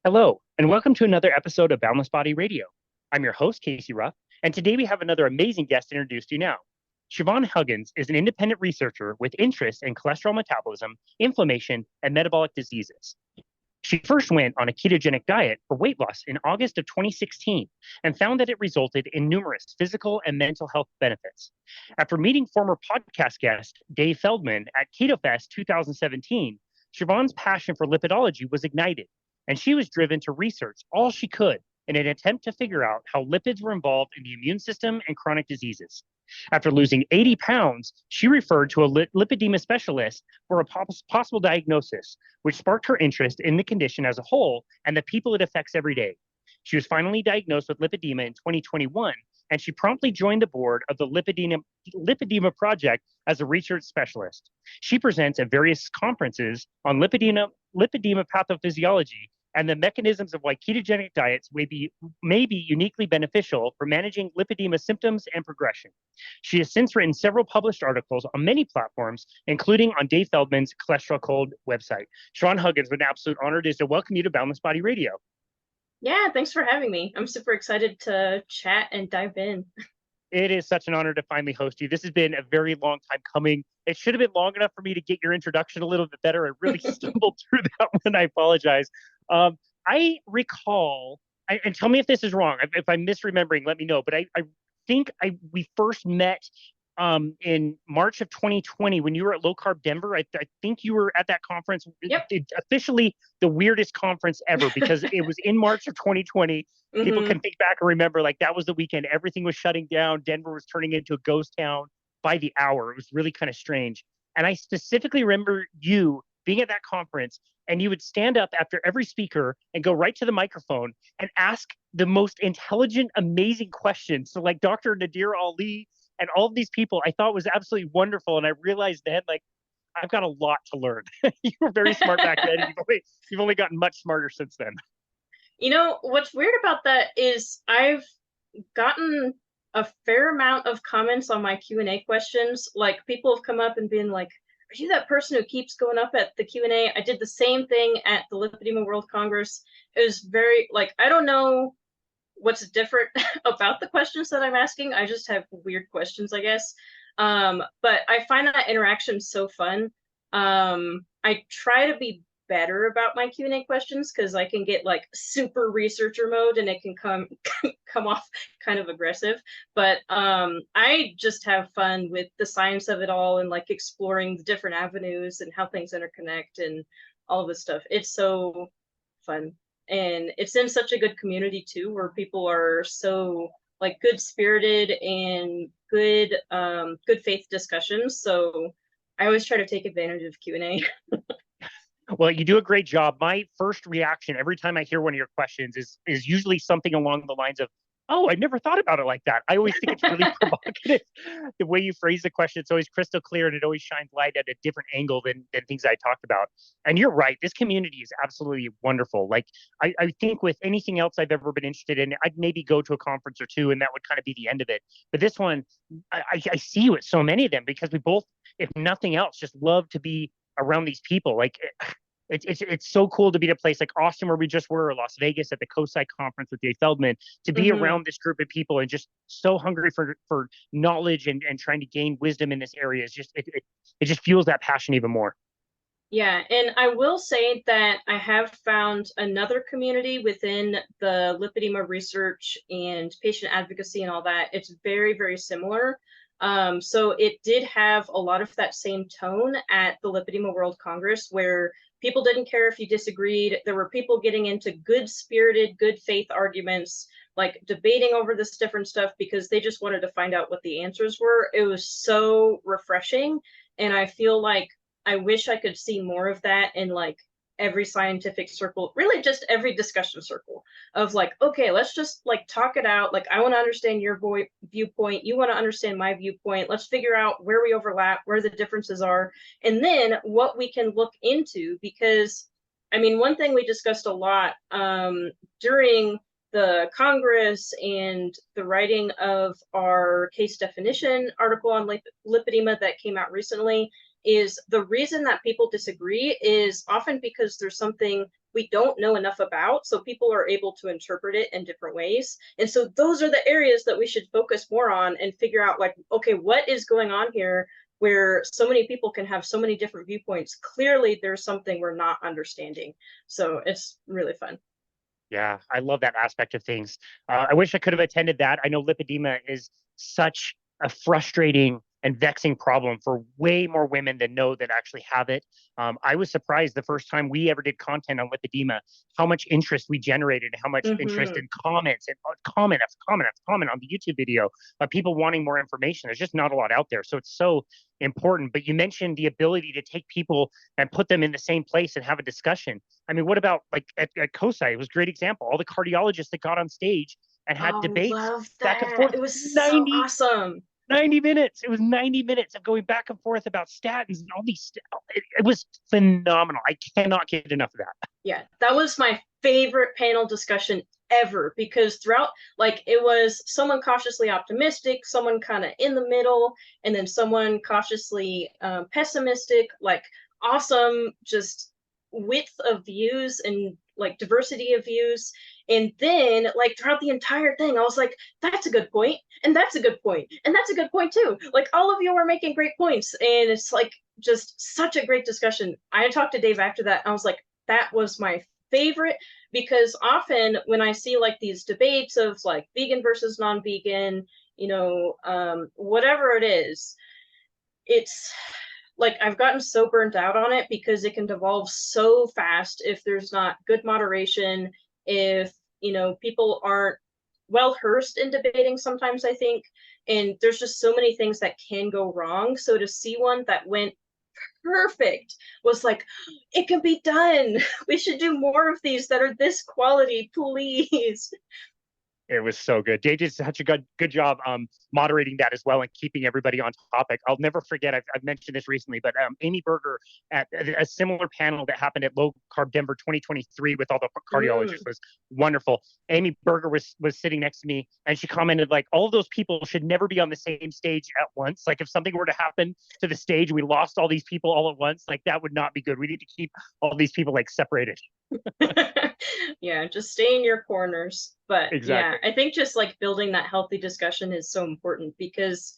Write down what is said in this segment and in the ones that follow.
Hello, and welcome to another episode of Boundless Body Radio. I'm your host, Casey Ruff, and today we have another amazing guest to introduce to you now. Siobhan Huggins is an independent researcher with interest in cholesterol metabolism, inflammation, and metabolic diseases. She first went on a ketogenic diet for weight loss in August of 2016 and found that it resulted in numerous physical and mental health benefits. After meeting former podcast guest Dave Feldman at Ketofest 2017, Siobhan's passion for lipidology was ignited, and she was driven to research all she could in an attempt to figure out how lipids were involved in the immune system and chronic diseases. After losing 80 pounds, she referred to a lipedema specialist for a possible diagnosis, which sparked her interest in the condition as a whole and the people it affects every day. She was finally diagnosed with lipedema in 2021, and she promptly joined the board of the Lipedema Project as a research specialist. She presents at various conferences on lipedema pathophysiology and the mechanisms of why ketogenic diets may be uniquely beneficial for managing lipedema symptoms and progression. She has since written several published articles on many platforms, including on Dave Feldman's Cholesterol Code website. Siobhan Huggins, what an absolute honor it is to welcome you to Boundless Body Radio. Yeah, thanks for having me. I'm super excited to chat and dive in. It is such an honor to finally host you. This has been a very long time coming. It should have been long enough for me to get your introduction a little bit better. I really stumbled through that one. I apologize. I recall, and tell me if this is wrong. If I'm misremembering, let me know. But I think we first met in March of 2020 when you were at Low Carb Denver. I think you were at that conference. Yep. Officially the weirdest conference ever because it was in March of 2020. People can think back and remember, like, that was the weekend. Everything was shutting down. Denver was turning into a ghost town by the hour. It was really kind of strange. And I specifically remember you being at that conference, and you would stand up after every speaker and go right to the microphone and ask the most intelligent, amazing questions. So like Dr. Nadir Ali and all of these people, I thought was absolutely wonderful. And I realized then, like, I've got a lot to learn. You were very smart back then. You've only gotten much smarter since then. You know, what's weird about that is I've gotten a fair amount of comments on my Q&A questions. Like, people have come up and been like, are you that person who keeps going up at the Q&A? I did the same thing at the Lipedema World Congress. It was very, like, I don't know what's different about the questions that I'm asking. I just have weird questions, I guess. But I find that interaction so fun. I try to be better about my Q&A questions because I can get like super researcher mode and it can come off kind of aggressive. But I just have fun with the science of it all and like exploring the different avenues and how things interconnect and all of this stuff. It's so fun. And it's in such a good community too, where people are so like good spirited and good faith discussions. So I always try to take advantage of Q&A. Well, you do a great job. My first reaction every time I hear one of your questions is usually something along the lines of, oh, I never thought about it like that. I always think it's really provocative. The way you phrase the question, it's always crystal clear, and it always shines light at a different angle than things I talked about. And you're right. This community is absolutely wonderful. Like, I think with anything else I've ever been interested in, I'd maybe go to a conference or two, and that would kind of be the end of it. But this one, I see you at so many of them because we both, if nothing else, just love to be around these people. Like, it's so cool to be at a place like Austin, where we just were, or Las Vegas at the COSI conference with Dave Feldman, to be around this group of people and just so hungry for knowledge and trying to gain wisdom in this area. Is just it just fuels that passion even more. Yeah, and I will say that I have found another community within the lipedema research and patient advocacy and all that. It's very, very similar. So it did have a lot of that same tone at the Lipedema World Congress, where people didn't care if you disagreed. There were people getting into good-spirited, good faith arguments, like debating over this different stuff because they just wanted to find out what the answers were. It was so refreshing. And I feel like I wish I could see more of that in like every scientific circle, really just every discussion circle of like, okay, let's just like talk it out. Like, I want to understand your viewpoint. You want to understand my viewpoint. Let's figure out where we overlap, where the differences are, and then what we can look into. Because, I mean, one thing we discussed a lot during the Congress and the writing of our case definition article on lipedema that came out recently is the reason that people disagree is often because there's something we don't know enough about, so people are able to interpret it in different ways. And so those are the areas that we should focus more on and figure out, like, okay, what is going on here where so many people can have so many different viewpoints? Clearly there's something we're not understanding. So it's really fun. Yeah, I love that aspect of things. I wish I could have attended that. I know lipedema is such a frustrating and vexing problem for way more women than know that actually have it. I was surprised the first time we ever did content on lipedema, how much interest we generated, how much interest in comments and comment after comment after comment on the YouTube video of people wanting more information. There's just not a lot out there. So it's so important. But you mentioned the ability to take people and put them in the same place and have a discussion. I mean, what about like at COSI? It was a great example. All the cardiologists that got on stage and had debates Love back and that. forth. It was so awesome. 90 minutes. It was 90 minutes of going back and forth about statins and all these. It was phenomenal. I cannot get enough of that. Yeah, that was my favorite panel discussion ever, because throughout, like, it was someone cautiously optimistic, someone kind of in the middle, and then someone cautiously pessimistic, like awesome, just width of views and like diversity of views. And then, like, throughout the entire thing, I was like, that's a good point, and that's a good point, and that's a good point too. Like, all of you are making great points, and it's like just such a great discussion. I talked to Dave after that, and I was like, that was my favorite, because often when I see like these debates of like vegan versus non-vegan, whatever it is, it's like I've gotten so burnt out on it because it can devolve so fast if there's not good moderation, if people aren't well versed in debating sometimes, I think, and there's just so many things that can go wrong. So to see one that went perfect was like, it can be done. We should do more of these that are this quality, please. It was so good. Dave did such a good job moderating that as well and keeping everybody on topic. I'll never forget, I've mentioned this recently, but Amy Berger at a similar panel that happened at Low Carb Denver 2023 with all the cardiologists was wonderful. Amy Berger was sitting next to me, and she commented like, all of those people should never be on the same stage at once. Like, if something were to happen to the stage, we lost all these people all at once, like that would not be good. We need to keep all these people like separated. Yeah, just stay in your corners. But exactly. Yeah, I think just like building that healthy discussion is so important, because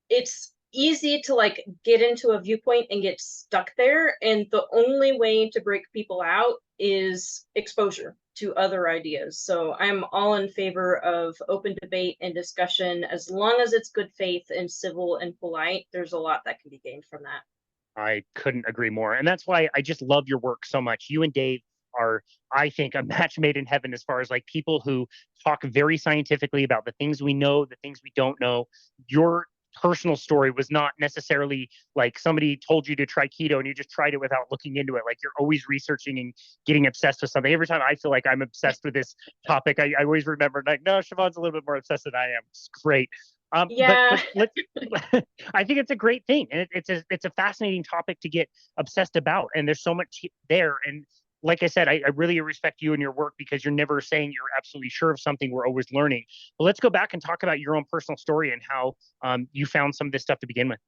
it's easy to like get into a viewpoint and get stuck there, and the only way to break people out is exposure to other ideas. So I'm all in favor of open debate and discussion, as long as it's good faith and civil and polite. There's a lot that can be gained from that. I couldn't agree more. And that's why I just love your work so much. You and Dave are, I think, a match made in heaven as far as like people who talk very scientifically about the things we know, the things we don't know. Your personal story was not necessarily like somebody told you to try keto and you just tried it without looking into it. Like, you're always researching and getting obsessed with something. Every time I feel like I'm obsessed with this topic, I always remember like, no, Siobhan's a little bit more obsessed than I am. It's great. Yeah. But I think it's a great thing, and it's a fascinating topic to get obsessed about. And there's so much there. And like I said, I really respect you and your work, because you're never saying you're absolutely sure of something. We're always learning. But let's go back and talk about your own personal story and how you found some of this stuff to begin with.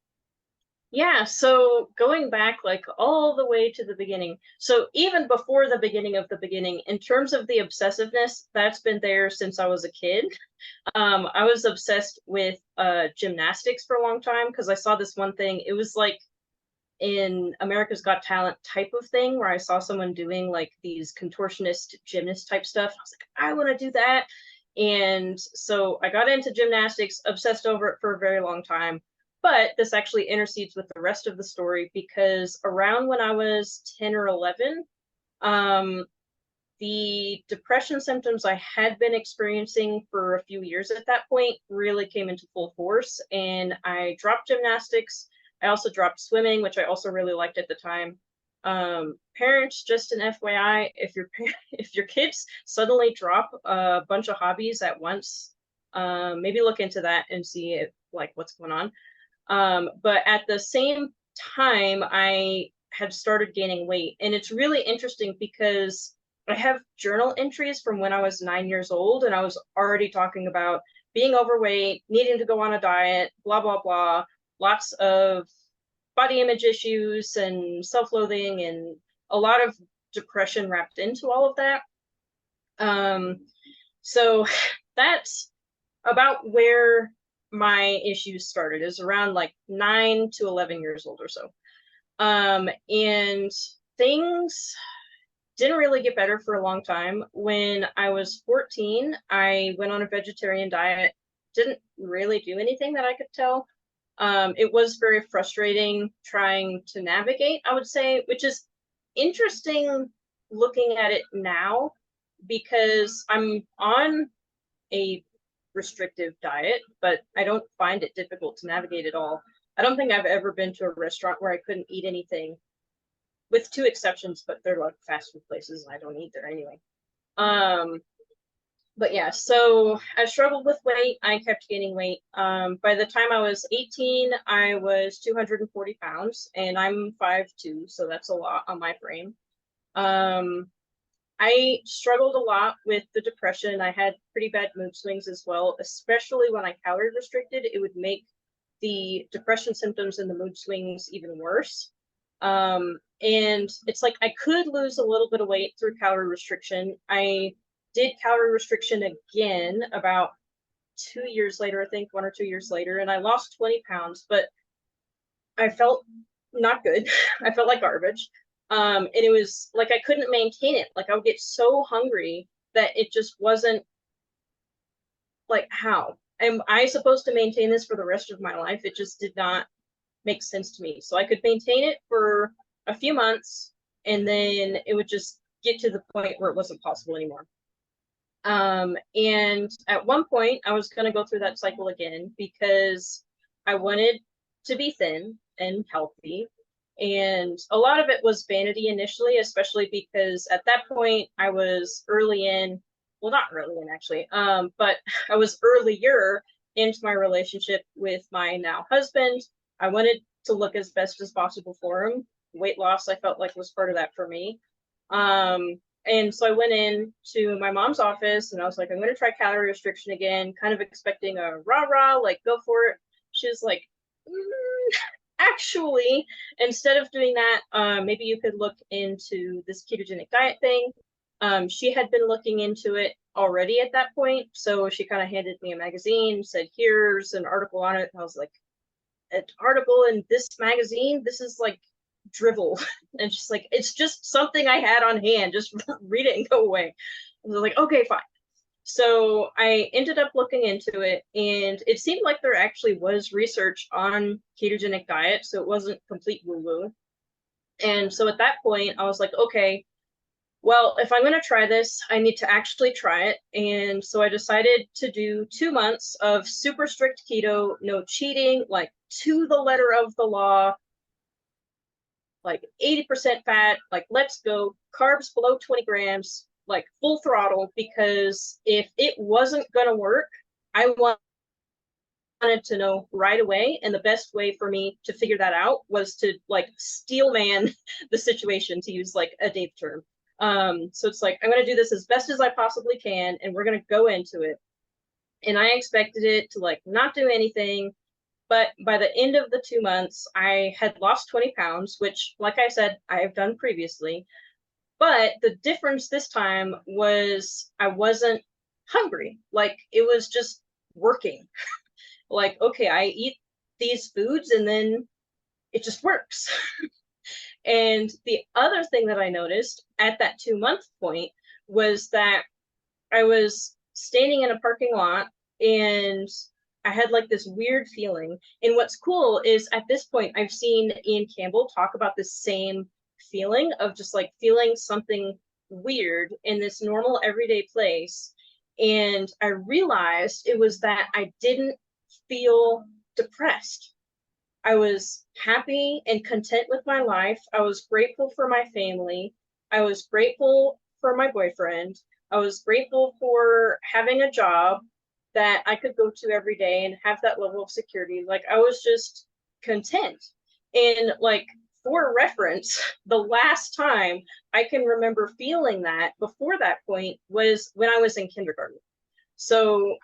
Yeah, so going back like all the way to the beginning. So even before the beginning of the beginning, in terms of the obsessiveness, that's been there since I was a kid. I was obsessed with gymnastics for a long time, because I saw this one thing. It was like in America's Got Talent type of thing, where I saw someone doing like these contortionist gymnast type stuff. I was like, I want to do that. And so I got into gymnastics, obsessed over it for a very long time. But this actually intercedes with the rest of the story, because around when I was 10 or 11, the depression symptoms I had been experiencing for a few years at that point really came into full force, and I dropped gymnastics. I also dropped swimming, which I also really liked at the time. Parents, just an FYI, if your kids suddenly drop a bunch of hobbies at once, maybe look into that and see if, like, what's going on. But at the same time, I had started gaining weight, and it's really interesting because I have journal entries from when I was 9 years old, and I was already talking about being overweight, needing to go on a diet, blah, blah, blah, lots of body image issues and self-loathing, and a lot of depression wrapped into all of that. So that's about where my issues started, is around like 9 to 11 years old or so. And things didn't really get better for a long time. When I was 14, I went on a vegetarian diet. Didn't really do anything that I could tell. It was very frustrating trying to navigate, I would say, which is interesting looking at it now, because I'm on a restrictive diet, but I don't find it difficult to navigate at all. I don't think I've ever been to a restaurant where I couldn't eat anything, with two exceptions, but they're like fast food places and I don't eat there anyway. But yeah, so I struggled with weight. I kept gaining weight. By the time I was 18, I was 240 pounds, and I'm 5'2", so that's a lot on my frame. I struggled a lot with the depression. I had pretty bad mood swings as well, especially when I calorie restricted. It would make the depression symptoms and the mood swings even worse. And it's like I could lose a little bit of weight through calorie restriction. I did calorie restriction again about 2 years later, I think 1 or 2 years later, and I lost 20 pounds, but I felt not good. I felt like garbage. And it was like I couldn't maintain it. Like I would get so hungry that it just wasn't like, how am I supposed to maintain this for the rest of my life? It just did not make sense to me. So I could maintain it for a few months, and then it would just get to the point where it wasn't possible anymore. And at one point I was going to go through that cycle again, because I wanted to be thin and healthy. And a lot of it was vanity initially, especially because at that point I was early in, well, not early in actually, but I was earlier into my relationship with my now husband. I wanted to look as best as possible for him. Weight loss, I felt like, was part of that for me. And so I went in to my mom's office and I was like, I'm going to try calorie restriction again, kind of expecting a rah-rah, like, go for it. She was like, actually, instead of doing that, maybe you could look into this ketogenic diet thing. She had been looking into it already at that point. So she kind of handed me a magazine, said, here's an article on it. And I was like, an article in this magazine? This is like drivel. And she's like, it's just something I had on hand. Just read it and go away. I was like, okay, fine. So I ended up looking into it, and it seemed like there actually was research on ketogenic diet, so it wasn't complete woo-woo. And so at that point, I was like, okay, well, if I'm going to try this, I need to actually try it. And so I decided to do 2 months of super strict keto, no cheating, like to the letter of the law, like 80% fat, like let's go, carbs below 20 grams, like full throttle, because if it wasn't going to work, I wanted to know right away. And the best way for me to figure that out was to like steel man the situation, to use like a Dave term. So it's like, I'm going to do this as best as I possibly can, and we're going to go into it. And I expected it to like not do anything. But by the end of the 2 months, I had lost 20 pounds, which, like I said, I have done previously. But the difference this time was I wasn't hungry. Like, it was just working. Like, okay, I eat these foods and then it just works. And the other thing that I noticed at that 2-month point was that I was standing in a parking lot and I had like this weird feeling. And what's cool is at this point, I've seen Ian Campbell talk about the same feeling of just like feeling something weird in this normal everyday place. And I realized it was that I didn't feel depressed. I was happy and content with my life. I was grateful for my family. I was grateful for my boyfriend. I was grateful for having a job that I could go to every day and have that level of security. Like, I was just content. And like, for reference, the last time I can remember feeling that before that point was when I was in kindergarten. So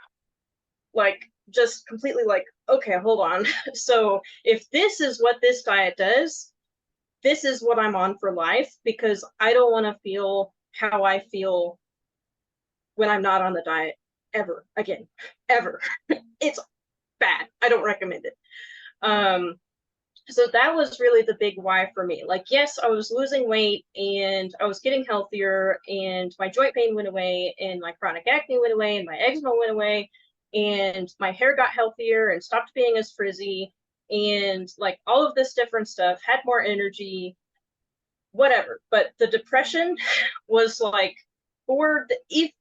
like, just completely like, okay, hold on. So if this is what this diet does, this is what I'm on for life, because I don't want to feel how I feel when I'm not on the diet ever again, ever. It's bad. I don't recommend it. So that was really the big why for me. Like, yes, I was losing weight and I was getting healthier and my joint pain went away and my chronic acne went away and my eczema went away and my hair got healthier and stopped being as frizzy and like all of this different stuff, had more energy, whatever. But the depression was like, even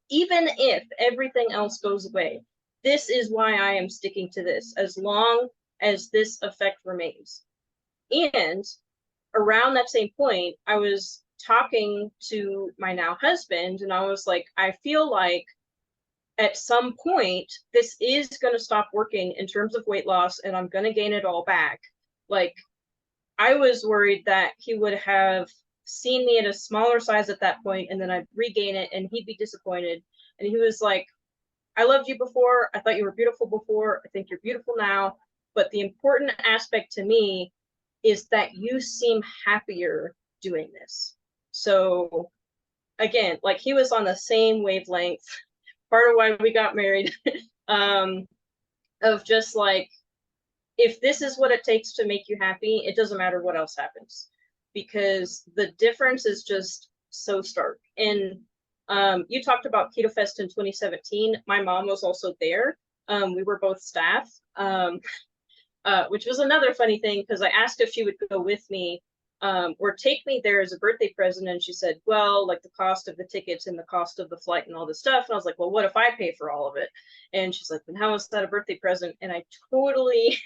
if everything else goes away, this is why I am sticking to this as long as this effect remains. And around that same point, I was talking to my now husband, and I was like, I feel like at some point, this is going to stop working in terms of weight loss, and I'm going to gain it all back. Like, I was worried that he would have seen me at a smaller size at that point, and then I'd regain it, and he'd be disappointed. And he was like, I loved you before. I thought you were beautiful before. I think you're beautiful now. But the important aspect to me is that you seem happier doing this. So again, like he was on the same wavelength, part of why we got married, of just like, if this is what it takes to make you happy, it doesn't matter what else happens, because the difference is just so stark. And you talked about Ketofest in 2017. My mom was also there. We were both staff. Which was another funny thing, because I asked if she would go with me or take me there as a birthday present. And she said, well, like the cost of the tickets and the cost of the flight and all this stuff. And I was like, well, what if I pay for all of it? And she's like, then how is that a birthday present? And I totally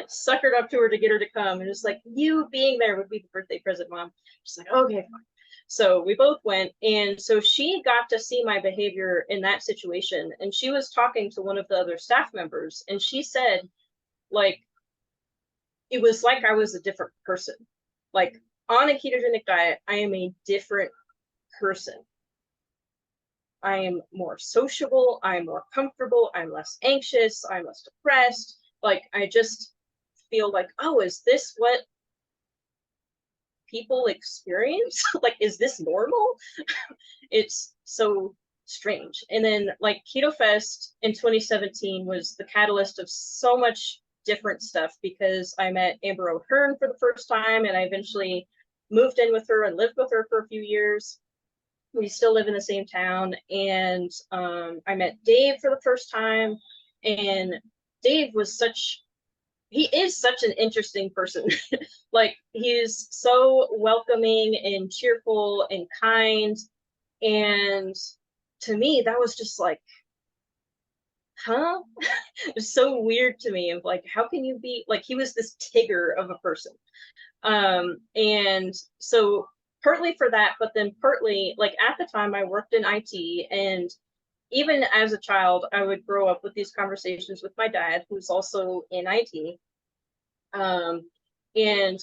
suckered up to her to get her to come. And it's like, you being there would be the birthday present, Mom. She's like, okay, fine. So we both went. And so she got to see my behavior in that situation. And she was talking to one of the other staff members. And she said, like, it was like I was a different person. Like, on a ketogenic diet, I am a different person. I am more sociable. I'm more comfortable. I'm less anxious. I'm less depressed. Like, I just feel like, oh, is this what people experience? Like, is this normal? It's so strange. And then, like, Ketofest in 2017 was the catalyst of so much different stuff, because I met Amber O'Hearn for the first time, and I eventually moved in with her and lived with her for a few years. We still live in the same town. And I met Dave for the first time, and Dave was he is such an interesting person. Like, he's so welcoming and cheerful and kind. And to me, that was just like, huh? It's so weird to me, of like, how can you be like, he was this Tigger of a person. And so partly for that, but then partly, like, at the time I worked in IT, and even as a child, I would grow up with these conversations with my dad, who's also in IT. And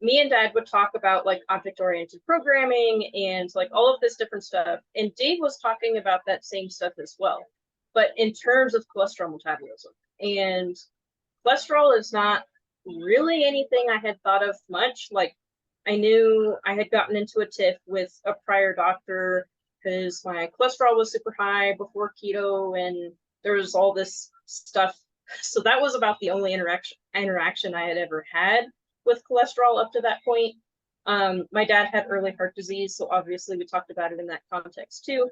me and Dad would talk about like object-oriented programming and like all of this different stuff. And Dave was talking about that same stuff as well, but in terms of cholesterol metabolism. And cholesterol is not really anything I had thought of much. Like, I knew I had gotten into a tiff with a prior doctor because my cholesterol was super high before keto, and there was all this stuff. So that was about the only interaction I had ever had with cholesterol up to that point. My dad had early heart disease, so obviously we talked about it in that context too.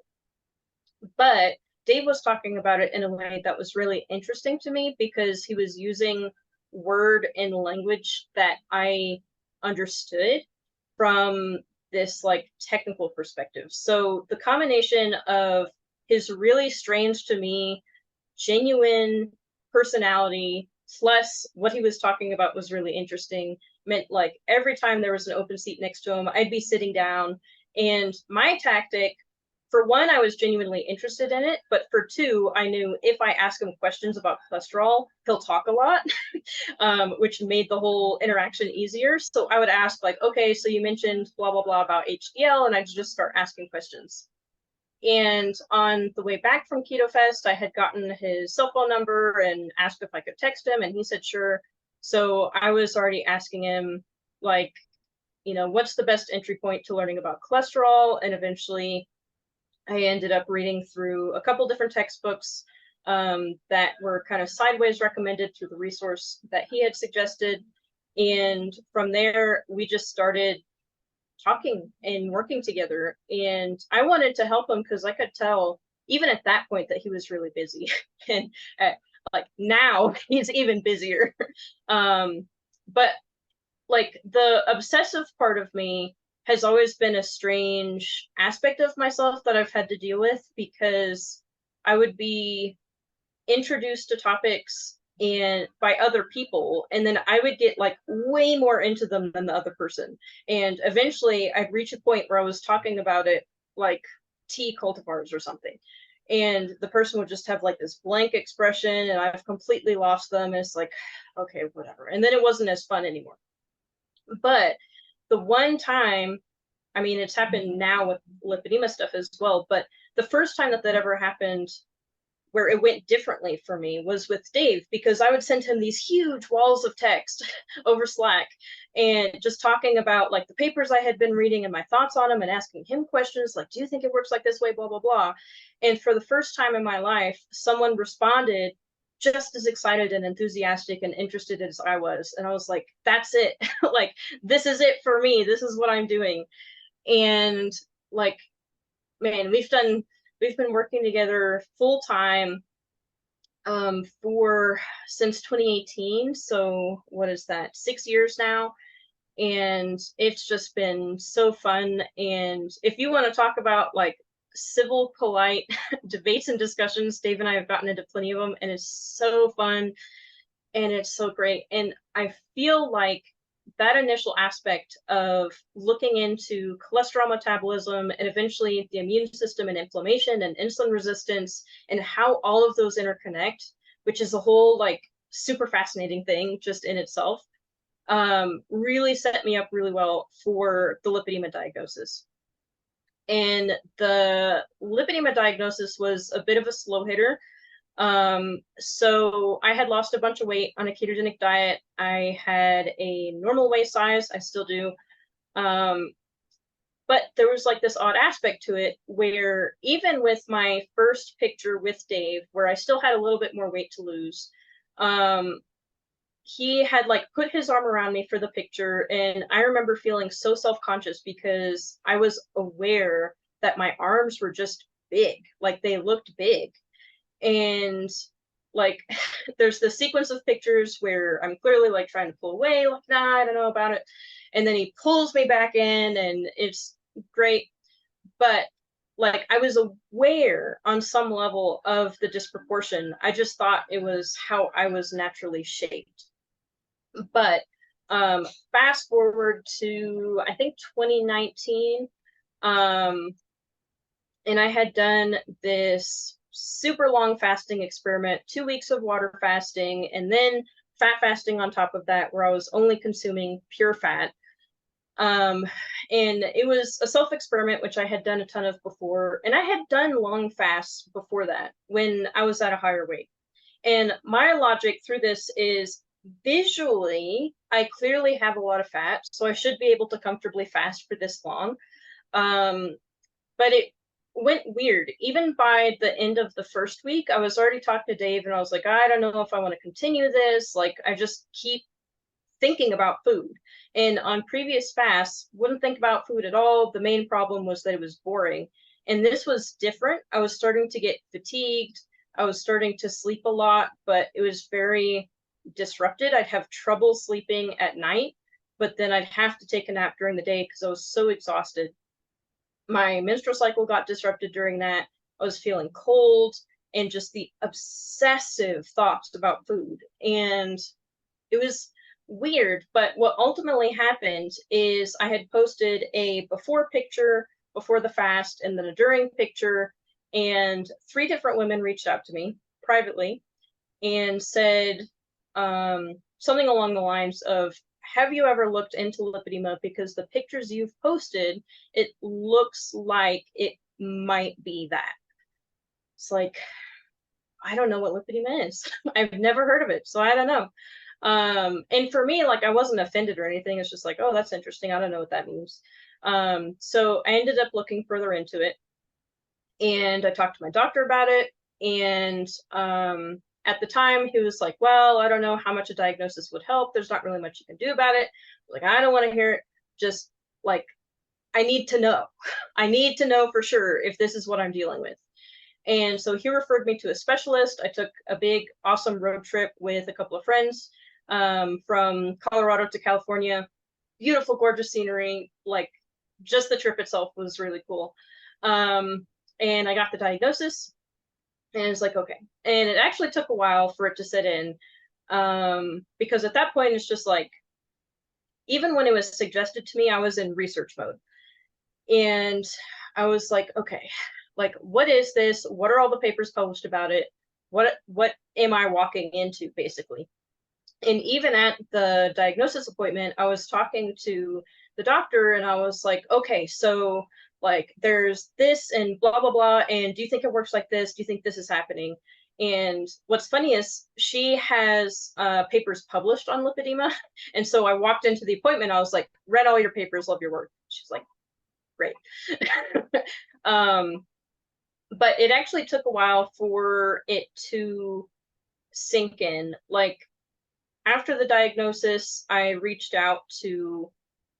But Dave was talking about it in a way that was really interesting to me, because he was using word and language that I understood from this like technical perspective. So the combination of his really strange to me, genuine personality, plus what he was talking about was really interesting, meant like every time there was an open seat next to him, I'd be sitting down. And my tactic, for one, I was genuinely interested in it, but for two, I knew if I ask him questions about cholesterol, he'll talk a lot, which made the whole interaction easier. So I would ask like, okay, so you mentioned blah, blah, blah about HDL, and I'd just start asking questions. And on the way back from Ketofest, I had gotten his cell phone number and asked if I could text him, and he said sure. So I was already asking him, like, you know, what's the best entry point to learning about cholesterol? And eventually I ended up reading through a couple different textbooks that were kind of sideways recommended through the resource that he had suggested. And from there, we just started talking and working together. And I wanted to help him because I could tell, even at that point, that he was really busy. And like now, he's even busier. But like the obsessive part of me has always been a strange aspect of myself that I've had to deal with, because I would be introduced to topics and by other people, and then I would get like way more into them than the other person, and eventually I'd reach a point where I was talking about it like tea cultivars or something, and the person would just have like this blank expression and I've completely lost them, and it's like, okay, whatever, and then it wasn't as fun anymore. But the one time, I mean, it's happened now with lipedema stuff as well, but the first time that ever happened where it went differently for me was with Dave, because I would send him these huge walls of text over Slack and just talking about like the papers I had been reading and my thoughts on them, and asking him questions like, do you think it works like this way, blah, blah, blah. And for the first time in my life, someone responded just as excited and enthusiastic and interested as I was. And I was like, that's it. Like, this is it for me. This is what I'm doing. And like, man, we've been working together full time for since 2018. So what is that? 6 years now. And it's just been so fun. And if you want to talk about like civil, polite debates and discussions, Dave and I have gotten into plenty of them, and it's so fun and it's so great. And I feel like that initial aspect of looking into cholesterol metabolism and eventually the immune system and inflammation and insulin resistance and how all of those interconnect, which is a whole like super fascinating thing just in itself, really set me up really well for the lipedema diagnosis. And the lipedema diagnosis was a bit of a slow hitter. So I had lost a bunch of weight on a ketogenic diet. I had a normal waist size, I still do. But there was like this odd aspect to it where even with my first picture with Dave, where I still had a little bit more weight to lose, he had like put his arm around me for the picture, and I remember feeling so self-conscious because I was aware that my arms were just big, like they looked big. And like there's the sequence of pictures where I'm clearly like trying to pull away, like, nah, I don't know about it, and then he pulls me back in and it's great. But like I was aware on some level of the disproportion. I just thought it was how I was naturally shaped. But fast forward to I think 2019, and I had done this super long fasting experiment, 2 weeks of water fasting, and then fat fasting on top of that, where I was only consuming pure fat. And it was a self experiment, which I had done a ton of before. And I had done long fasts before that when I was at a higher weight. And my logic through this is visually, I clearly have a lot of fat, so I should be able to comfortably fast for this long. But it went weird. Even by the end of the first week, I was already talking to Dave and I was like, I don't know if I want to continue this. Like, I just keep thinking about food. And on previous fasts, wouldn't think about food at all. The main problem was that it was boring. And this was different. I was starting to get fatigued. I was starting to sleep a lot, but it was very disrupted. I'd have trouble sleeping at night, but then I'd have to take a nap during the day because I was so exhausted. My menstrual cycle got disrupted during that. I was feeling cold and just the obsessive thoughts about food. And it was weird, but what ultimately happened is I had posted a before picture before the fast and then a during picture, and 3 different women reached out to me privately and said something along the lines of, have you ever looked into lipedema? Because the pictures you've posted, it looks like it might be that. It's like, I don't know what lipedema is. I've never heard of it, so I don't know. And for me, like, I wasn't offended or anything. It's just like, oh, that's interesting. I don't know what that means. So I ended up looking further into it, and I talked to my doctor about it. And at the time, he was like, well, I don't know how much a diagnosis would help. There's not really much you can do about it. Like, I don't want to hear it. Just like, I need to know. I need to know for sure if this is what I'm dealing with. And so he referred me to a specialist. I took a big, awesome road trip with a couple of friends from Colorado to California. Beautiful, gorgeous scenery. Like, just the trip itself was really cool. And I got the diagnosis, and it's like, okay. And it actually took a while for it to set in, because at that point, it's just like, even when it was suggested to me, I was in research mode. And I was like, okay, like, what is this? What are all the papers published about it? What am I walking into, basically? And even at the diagnosis appointment, I was talking to the doctor, and I was like, okay, so like, there's this and blah blah blah, and do you think it works like this? Do you think this is happening? And what's funny is she has papers published on lipedema. And so I walked into the appointment, I was like, read all your papers, love your work. She's like, great. But it actually took a while for it to sink in. Like, after the diagnosis, I reached out to,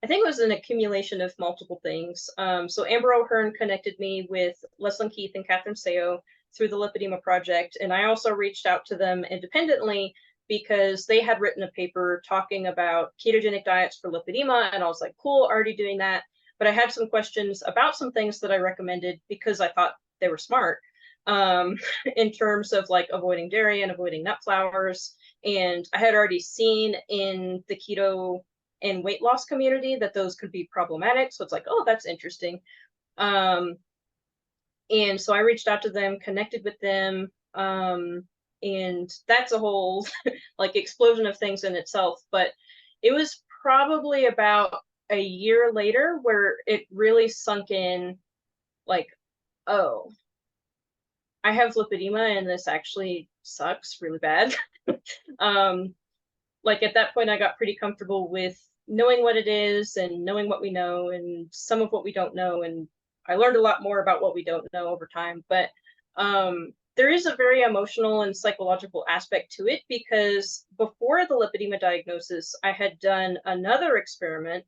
I think it was an accumulation of multiple things. So Amber O'Hearn connected me with Leslyn Keith and Catherine Seo through the Lipedema Project. And I also reached out to them independently because they had written a paper talking about ketogenic diets for lipedema. And I was like, cool, already doing that. But I had some questions about some things that I recommended because I thought they were smart, in terms of like avoiding dairy and avoiding nut flours. And I had already seen in the keto and weight loss community that those could be problematic. So it's like, oh, that's interesting. And so I reached out to them, connected with them. And that's a whole like explosion of things in itself. But it was probably about a year later where it really sunk in, like, oh, I have lipedema and this actually sucks really bad. Like, at that point, I got pretty comfortable with knowing what it is and knowing what we know and some of what we don't know. And I learned a lot more about what we don't know over time. But there is a very emotional and psychological aspect to it, because before the lipedema diagnosis, I had done another experiment,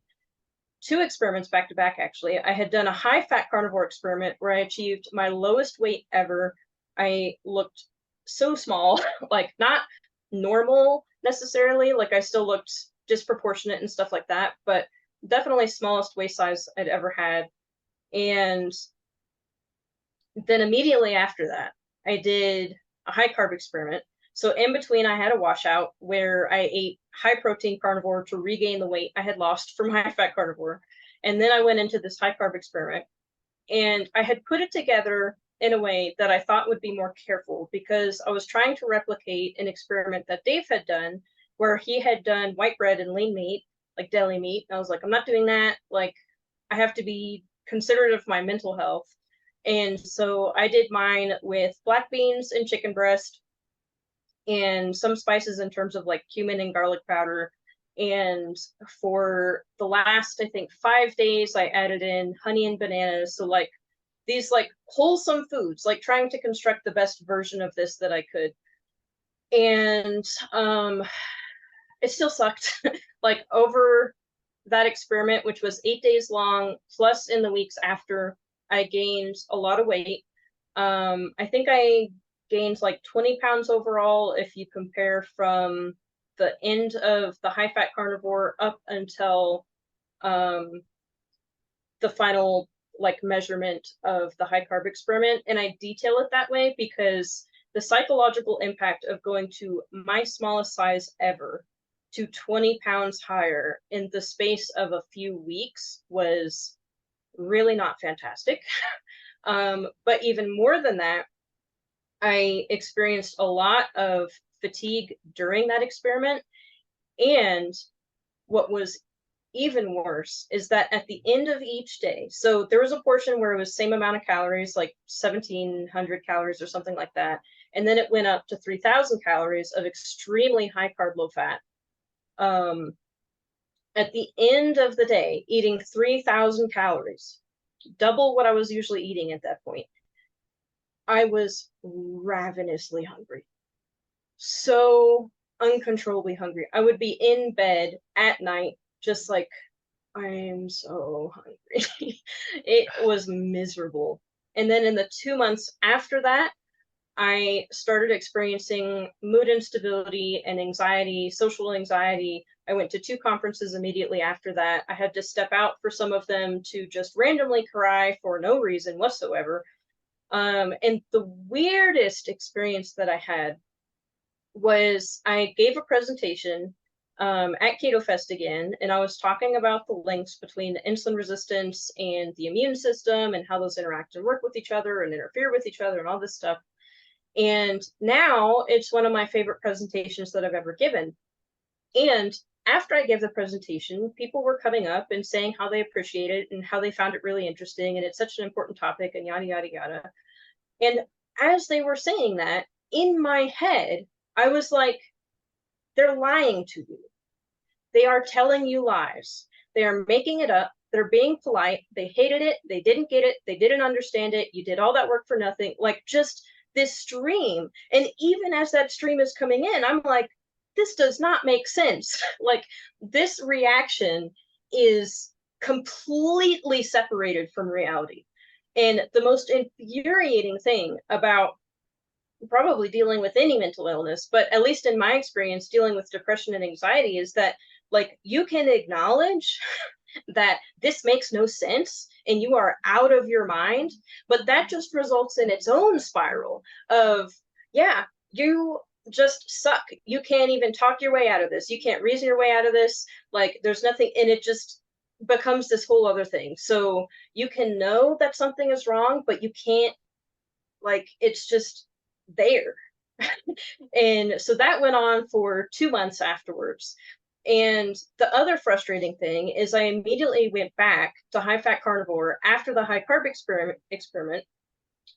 two experiments back to back, actually. I had done a high fat carnivore experiment where I achieved my lowest weight ever. I looked so small, like, not normal necessarily, like I still looked disproportionate and stuff like that, but definitely smallest waist size I'd ever had. And then immediately after that, I did a high carb experiment. So in between, I had a washout where I ate high protein carnivore to regain the weight I had lost from high fat carnivore. And then I went into this high carb experiment, and I had put it together in a way that I thought would be more careful, because I was trying to replicate an experiment that Dave had done where he had done white bread and lean meat, like deli meat. And I was like, I'm not doing that. Like, I have to be considerate of my mental health. And so I did mine with black beans and chicken breast and some spices in terms of like cumin and garlic powder. And for the last, I think, 5 days, I added in honey and bananas. So like these like wholesome foods, like trying to construct the best version of this that I could. And it still sucked. Like, over that experiment, which was 8 days long, plus in the weeks after, I gained a lot of weight. I think I gained like 20 pounds overall if you compare from the end of the high fat carnivore up until the final like measurement of the high carb experiment. And I detail it that way because the psychological impact of going to my smallest size ever to 20 pounds higher in the space of a few weeks was really not fantastic. But even more than that, I experienced a lot of fatigue during that experiment. And what was even worse is that at the end of each day, so there was a portion where it was same amount of calories, like 1,700 calories or something like that. And then it went up to 3,000 calories of extremely high carb, low fat. At the end of the day, eating 3,000 calories, double what I was usually eating at that point, I was ravenously hungry. So uncontrollably hungry. I would be in bed at night, just like, I'm so hungry. It was miserable. And then in the 2 months after that, I started experiencing mood instability and anxiety, social anxiety. I went to 2 conferences immediately after that. I had to step out for some of them to just randomly cry for no reason whatsoever. And the weirdest experience that I had was I gave a presentation at Ketofest again, and I was talking about the links between insulin resistance and the immune system and how those interact and work with each other and interfere with each other and all this stuff. And now it's one of my favorite presentations that I've ever given. And after I gave the presentation, people were coming up and saying how they appreciate it and how they found it really interesting and it's such an important topic and yada, yada, yada. And as they were saying that, in my head, I was like, they're lying to you. They are telling you lies. They are making it up. They're being polite. They hated it. They didn't get it. They didn't understand it. You did all that work for nothing. Like, just this stream. And even as that stream is coming in, I'm like, this does not make sense. Like, this reaction is completely separated from reality. And the most infuriating thing about probably dealing with any mental illness, but at least in my experience, dealing with depression and anxiety, is that, like, you can acknowledge that this makes no sense and you are out of your mind, but that just results in its own spiral of, yeah, you just suck. You can't even talk your way out of this. You can't reason your way out of this. Like, there's nothing, and it just becomes this whole other thing. So you can know that something is wrong, but you can't, like, it's just there. And so that went on for 2 months afterwards. And the other frustrating thing is I immediately went back to high fat carnivore after the high carb experiment,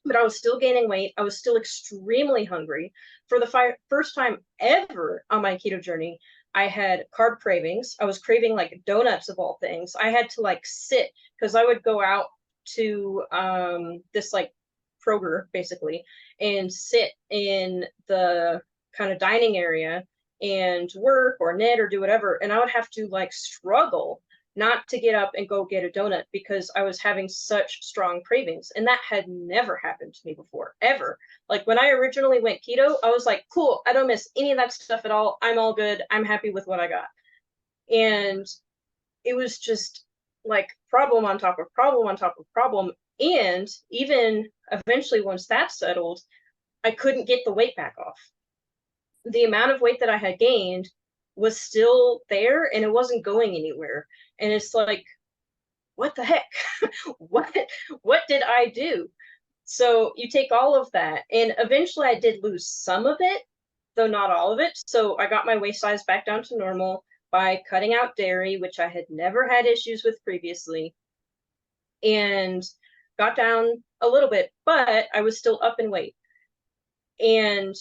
but I was still gaining weight. I was still extremely hungry. For the first time ever on my keto journey, I had carb cravings. I was craving like donuts of all things. I had to like sit, because I would go out to this like Kroger basically and sit in the kind of dining area and work or knit or do whatever. And I would have to like struggle not to get up and go get a donut because I was having such strong cravings. And that had never happened to me before, ever. Like, when I originally went keto, I was like, cool, I don't miss any of that stuff at all. I'm all good. I'm happy with what I got. And it was just like problem on top of problem on top of problem. And even eventually, once that settled, I couldn't get the weight back off. The amount of weight that I had gained was still there and it wasn't going anywhere. And it's like, what the heck? what did I do? So you take all of that, and eventually I did lose some of it, though not all of it. So I got my waist size back down to normal by cutting out dairy, which I had never had issues with previously, and got down a little bit, but I was still up in weight. And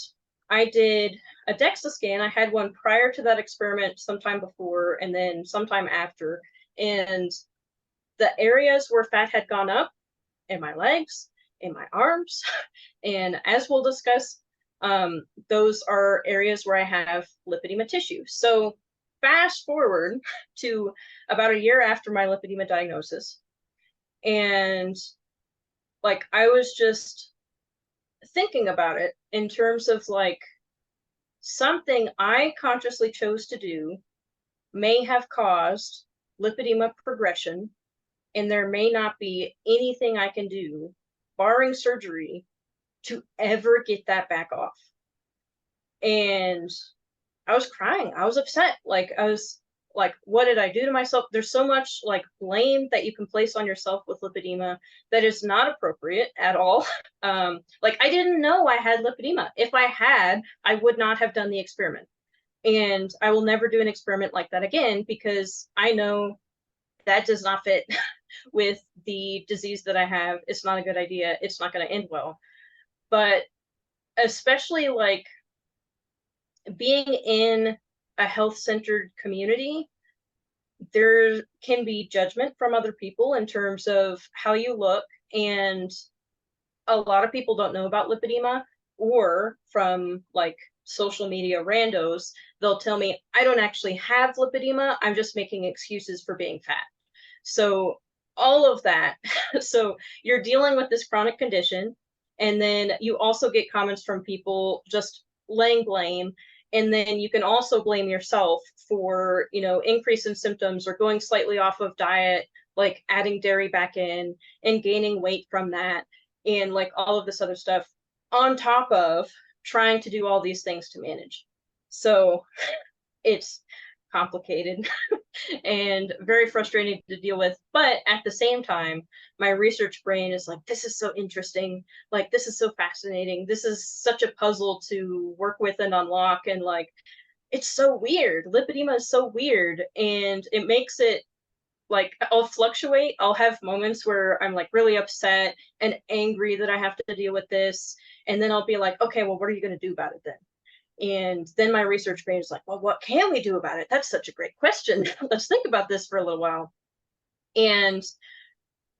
I did a DEXA scan. I had one prior to that experiment, sometime before, and then sometime after. And the areas where fat had gone up in my legs, in my arms, and as we'll discuss, those are areas where I have lipedema tissue. So fast forward to about a year after my lipedema diagnosis, and like, I was just thinking about it in terms of like, something I consciously chose to do may have caused lipedema progression, and there may not be anything I can do, barring surgery, to ever get that back off. And I was crying. I was upset. Like, I was like, what did I do to myself? There's so much like blame that you can place on yourself with lipedema that is not appropriate at all. Like, I didn't know I had lipedema. If I had, I would not have done the experiment. And I will never do an experiment like that again, because I know that does not fit with the disease that I have. It's not a good idea. It's not going to end well. But especially like being in a health-centered community, there can be judgment from other people in terms of how you look, and a lot of people don't know about lipedema, or from like social media randos, they'll tell me, I don't actually have lipedema, I'm just making excuses for being fat. So all of that. So you're dealing with this chronic condition, and then you also get comments from people just laying blame, and then you can also blame yourself for, you know, increase in symptoms or going slightly off of diet, like adding dairy back in and gaining weight from that, and like all of this other stuff on top of trying to do all these things to manage. So it's complicated and very frustrating to deal with. But at the same time, my research brain is like, this is so interesting. Like, this is so fascinating. This is such a puzzle to work with and unlock. And like, it's so weird. Lipedema is so weird. And it makes it like, I'll fluctuate. I'll have moments where I'm like really upset and angry that I have to deal with this. And then I'll be like, okay, well, what are you going to do about it then? And then my research brain is like, well, what can we do about it? That's such a great question. Let's think about this for a little while. And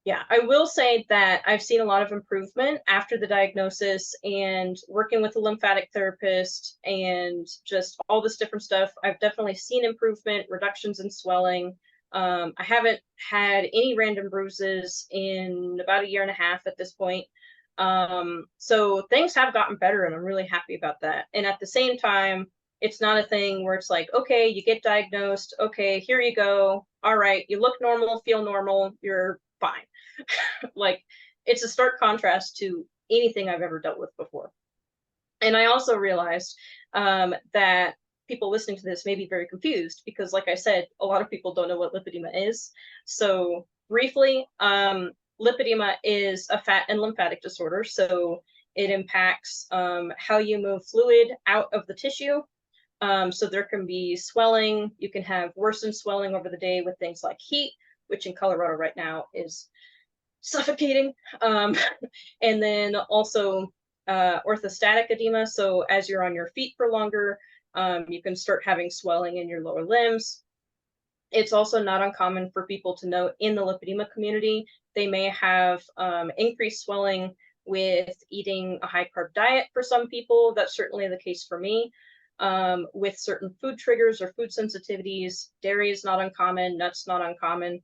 yeah, I will say that I've seen a lot of improvement after the diagnosis and working with a lymphatic therapist and just all this different stuff. I've definitely seen improvement, reductions in swelling. I haven't had any random bruises in about a year and a half at this point. So things have gotten better, and I'm really happy about that. And at the same time, it's not a thing where it's like, okay, you get diagnosed, okay, here you go, all right, you look normal, feel normal, you're fine. Like, it's a stark contrast to anything I've ever dealt with before. And I also realized that people listening to this may be very confused because, like I said, a lot of people don't know what lipedema is. So briefly, lipedema is a fat and lymphatic disorder. So it impacts how you move fluid out of the tissue. So there can be swelling. You can have worsened swelling over the day with things like heat, which in Colorado right now is suffocating. And then also orthostatic edema. So as you're on your feet for longer, you can start having swelling in your lower limbs. It's also not uncommon for people to note in the lipedema community, they may have increased swelling with eating a high carb diet for some people. That's certainly the case for me. With certain food triggers or food sensitivities, dairy is not uncommon, nuts not uncommon.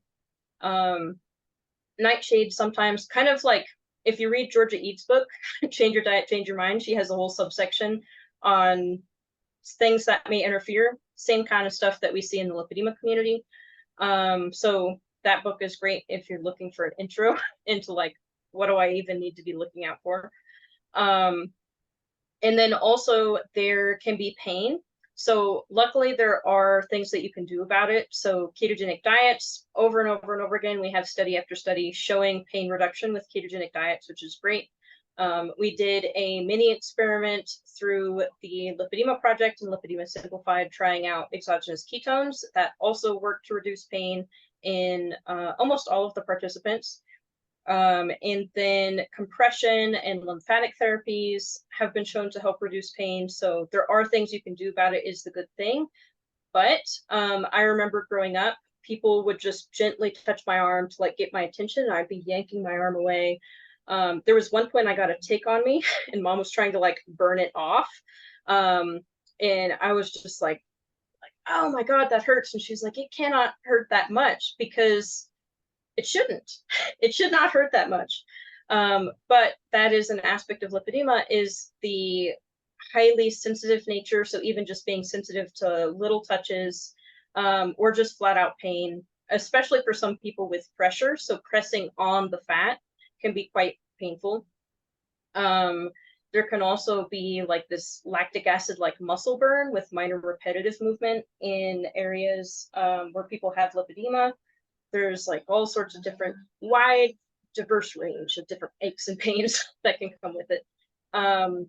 Nightshade sometimes, kind of like if you read Georgia Eads' book, Change Your Diet, Change Your Mind, she has a whole subsection on things that may interfere, same kind of stuff that we see in the lipedema community. So that book is great if you're looking for an intro into like, what do I even need to be looking out for? And then also there can be pain. So luckily there are things that you can do about it. So ketogenic diets, over and over and over again, we have study after study showing pain reduction with ketogenic diets, which is great. We did a mini experiment through the Lipedema Project and Lipedema Simplified, trying out exogenous ketones that also worked to reduce pain in almost all of the participants. And then compression and lymphatic therapies have been shown to help reduce pain. So there are things you can do about it, is the good thing. But I remember growing up, people would just gently touch my arm to like get my attention, and I'd be yanking my arm away. There was one point I got a tick on me and mom was trying to like burn it off. And I was just like, oh my God, that hurts. And she's like, it cannot hurt that much because it shouldn't. It should not hurt that much. But that is an aspect of lipedema, is the highly sensitive nature. So even just being sensitive to little touches or just flat out pain, especially for some people with pressure. So pressing on the fat can be quite painful. There can also be like this lactic acid like muscle burn with minor repetitive movement in areas where people have lipedema. There's like all sorts of different wide, diverse range of different aches and pains that can come with it.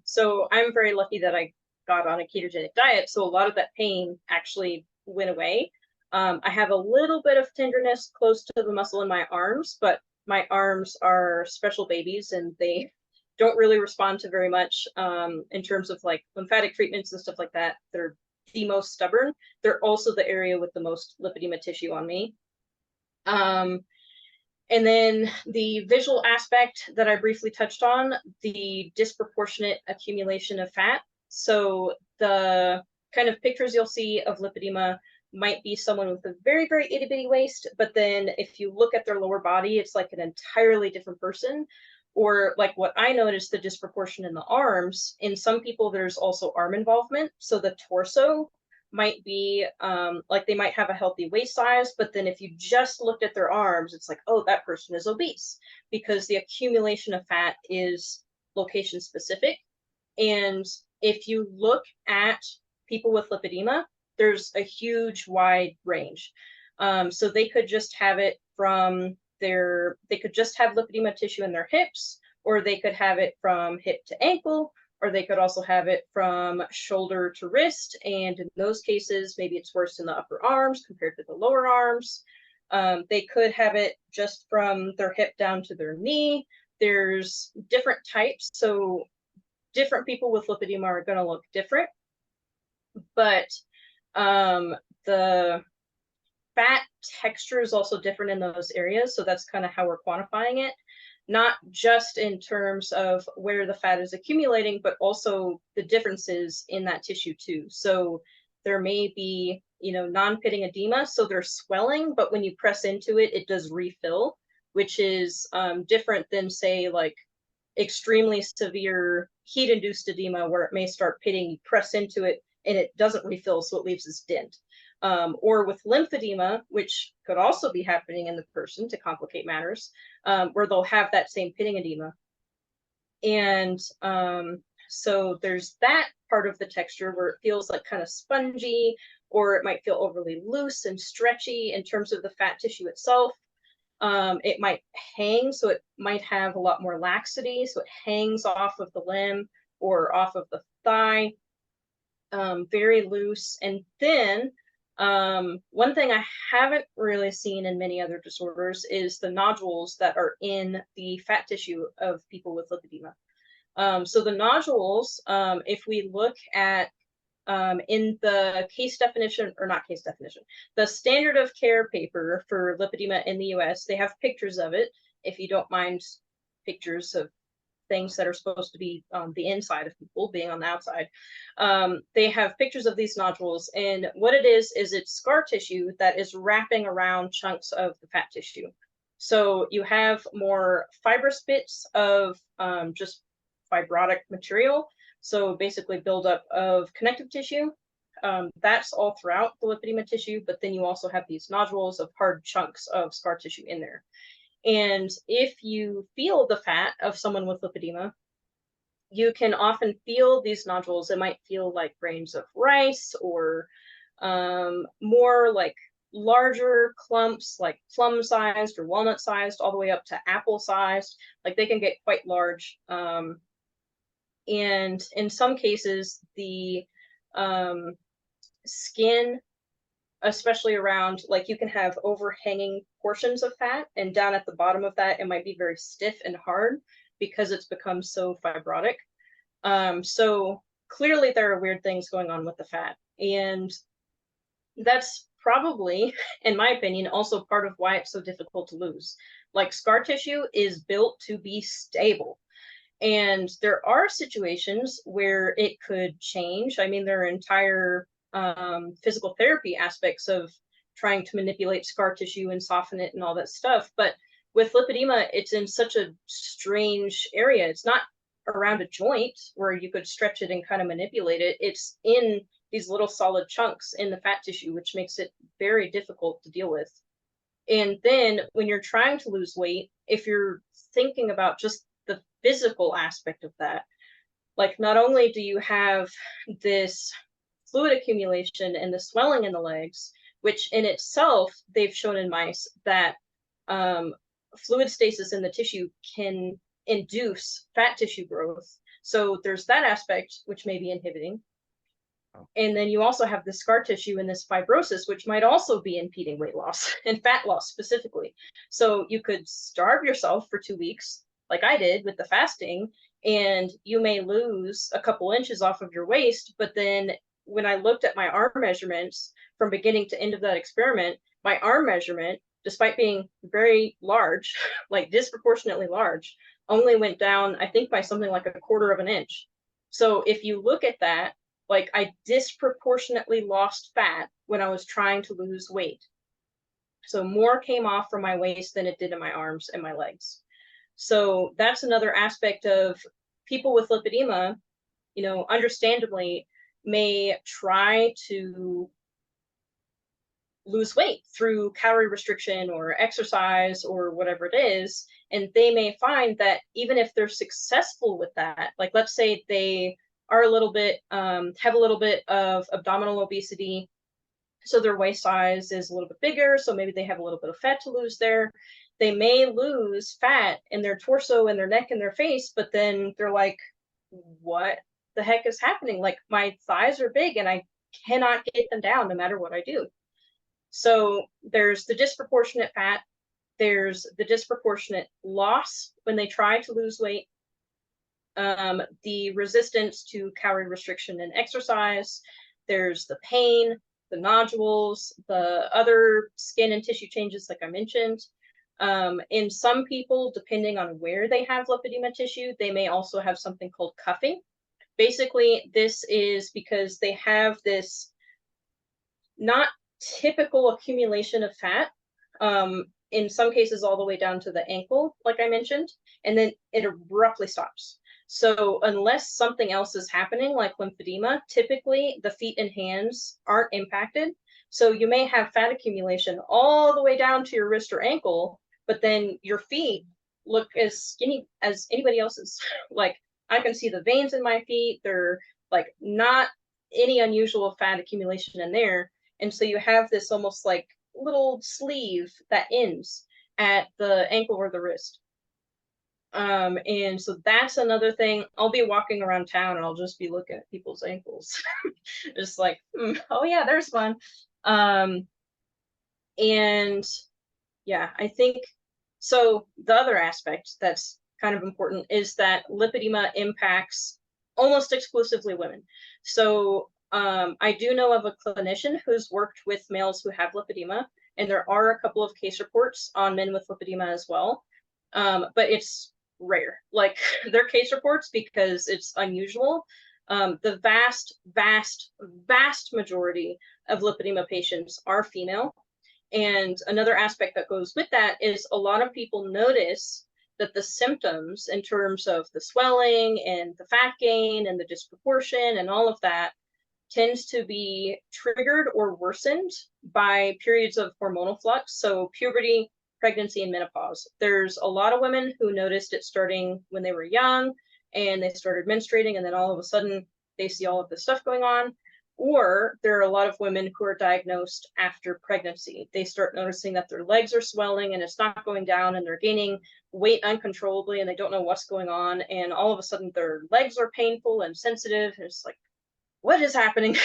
So I'm very lucky that I got on a ketogenic diet. So a lot of that pain actually went away. I have a little bit of tenderness close to the muscle in my arms, but my arms are special babies and they don't really respond to very much in terms of like lymphatic treatments and stuff like that. They're the most stubborn, they're also the area with the most lipedema tissue on me. And then the visual aspect that I briefly touched on, the disproportionate accumulation of fat. So the kind of pictures you'll see of lipedema might be someone with a very, very itty bitty waist, but then if you look at their lower body, it's like an entirely different person. Or like what I noticed, the disproportion in the arms. In some people, there's also arm involvement. So the torso might be like they might have a healthy waist size, but then if you just looked at their arms, it's like, oh, that person is obese, because the accumulation of fat is location specific. And if you look at people with lipedema, there's a huge wide range. So they could just have it from they could just have lipedema tissue in their hips, or they could have it from hip to ankle, or they could also have it from shoulder to wrist. And in those cases, maybe it's worse in the upper arms compared to the lower arms. They could have it just from their hip down to their knee. There's different types. So different people with lipedema are going to look different. But the fat texture is also different in those areas. So that's kind of how we're quantifying it. Not just in terms of where the fat is accumulating, but also the differences in that tissue too. So there may be, non-pitting edema, so they're swelling, but when you press into it, it does refill, which is different than, say, like extremely severe heat-induced edema, where it may start pitting, you press into it, and it doesn't refill, so it leaves this dent. Or with lymphedema, which could also be happening in the person to complicate matters, where they'll have that same pitting edema. And so there's that part of the texture where it feels like kind of spongy, or it might feel overly loose and stretchy in terms of the fat tissue itself. It might hang, so it might have a lot more laxity, so it hangs off of the limb or off of the thigh, very loose and thin. One thing I haven't really seen in many other disorders is the nodules that are in the fat tissue of people with lipedema. So the nodules, if we look at in the case definition, or not case definition, the standard of care paper for lipedema in the US, they have pictures of it, if you don't mind pictures of things that are supposed to be the inside of people being on the outside. They have pictures of these nodules, and what it is it's scar tissue that is wrapping around chunks of the fat tissue. So you have more fibrous bits of just fibrotic material, so basically buildup of connective tissue. That's all throughout the lipedema tissue, but then you also have these nodules of hard chunks of scar tissue in there. And if you feel the fat of someone with lipedema, you can often feel these nodules. It might feel like grains of rice, or more like larger clumps, like plum-sized or walnut-sized, all the way up to apple-sized. Like they can get quite large. And in some cases, the skin, especially around, like you can have overhanging portions of fat, and down at the bottom of that, it might be very stiff and hard because it's become so fibrotic. So clearly there are weird things going on with the fat. And that's probably, in my opinion, also part of why it's so difficult to lose. Like scar tissue is built to be stable. And there are situations where it could change. I mean, there are entire physical therapy aspects of trying to manipulate scar tissue and soften it and all that stuff. But with lipedema, it's in such a strange area. It's not around a joint where you could stretch it and kind of manipulate it. It's in these little solid chunks in the fat tissue, which makes it very difficult to deal with. And then when you're trying to lose weight, if you're thinking about just the physical aspect of that, like not only do you have this fluid accumulation and the swelling in the legs, which in itself, they've shown in mice that fluid stasis in the tissue can induce fat tissue growth. So there's that aspect, which may be inhibiting. And then you also have the scar tissue and this fibrosis, which might also be impeding weight loss and fat loss specifically. So you could starve yourself for 2 weeks, like I did with the fasting, and you may lose a couple inches off of your waist, but then when I looked at my arm measurements from beginning to end of that experiment, my arm measurement, despite being very large, like disproportionately large, only went down, I think, by something like 1/4 of an inch. So if you look at that, like I disproportionately lost fat when I was trying to lose weight. So more came off from my waist than it did in my arms and my legs. So that's another aspect of people with lipedema, you know, understandably may try to lose weight through calorie restriction or exercise or whatever it is. And they may find that even if they're successful with that, like let's say they are a little bit, have a little bit of abdominal obesity, so their waist size is a little bit bigger, so maybe they have a little bit of fat to lose there. They may lose fat in their torso and their neck and their face, but then they're like, what the heck is happening? Like my thighs are big and I cannot get them down no matter what I do. So there's the disproportionate fat, there's the disproportionate loss when they try to lose weight, the resistance to calorie restriction and exercise, there's the pain, the nodules, the other skin and tissue changes like I mentioned. In some people, depending on where they have lipedema tissue, they may also have something called cuffing. Basically, this is because they have this not typical accumulation of fat, in some cases all the way down to the ankle, like I mentioned, and then it abruptly stops. So unless something else is happening, like lymphedema, typically the feet and hands aren't impacted. So you may have fat accumulation all the way down to your wrist or ankle, but then your feet look as skinny as anybody else's. Like I can see the veins in my feet. They're like not any unusual fat accumulation in there. And so you have this almost like little sleeve that ends at the ankle or the wrist. And so that's another thing. I'll be walking around town and I'll just be looking at people's ankles. Just like, oh yeah, there's one. And yeah, I think so. The other aspect that's kind of important is that lipedema impacts almost exclusively women. So I do know of a clinician who's worked with males who have lipedema, and there are a couple of case reports on men with lipedema as well. But it's rare. Like they're case reports because it's unusual. The vast majority of lipedema patients are female. And another aspect that goes with that is a lot of people notice that the symptoms in terms of the swelling and the fat gain and the disproportion and all of that tends to be triggered or worsened by periods of hormonal flux. So puberty, pregnancy, and menopause. There's a lot of women who noticed it starting when they were young and they started menstruating, and then all of a sudden they see all of this stuff going on. Or there are a lot of women who are diagnosed after pregnancy. They start noticing that their legs are swelling and it's not going down, and they're gaining weight uncontrollably and they don't know what's going on. And all of a sudden their legs are painful and sensitive. And it's like, what is happening?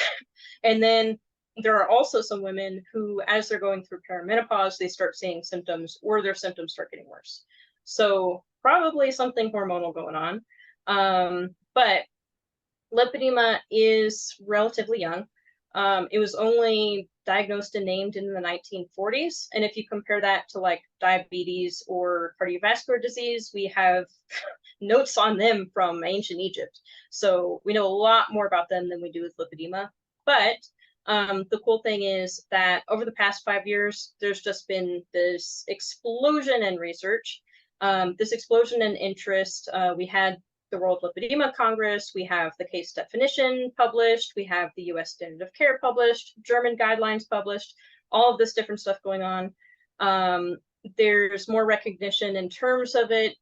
And then there are also some women who, as they're going through perimenopause, they start seeing symptoms or their symptoms start getting worse. So probably something hormonal going on. But lipedema is relatively young. It was only diagnosed and named in the 1940s. And if you compare that to like diabetes or cardiovascular disease, we have notes on them from ancient Egypt. So we know a lot more about them than we do with lipedema. But the cool thing is that over the past 5 years, there's just been this explosion in research, this explosion in interest. We had the World Lipedema Congress, we have the case definition published, we have the US standard of care published, German guidelines published, all of this different stuff going on. There's more recognition in terms of it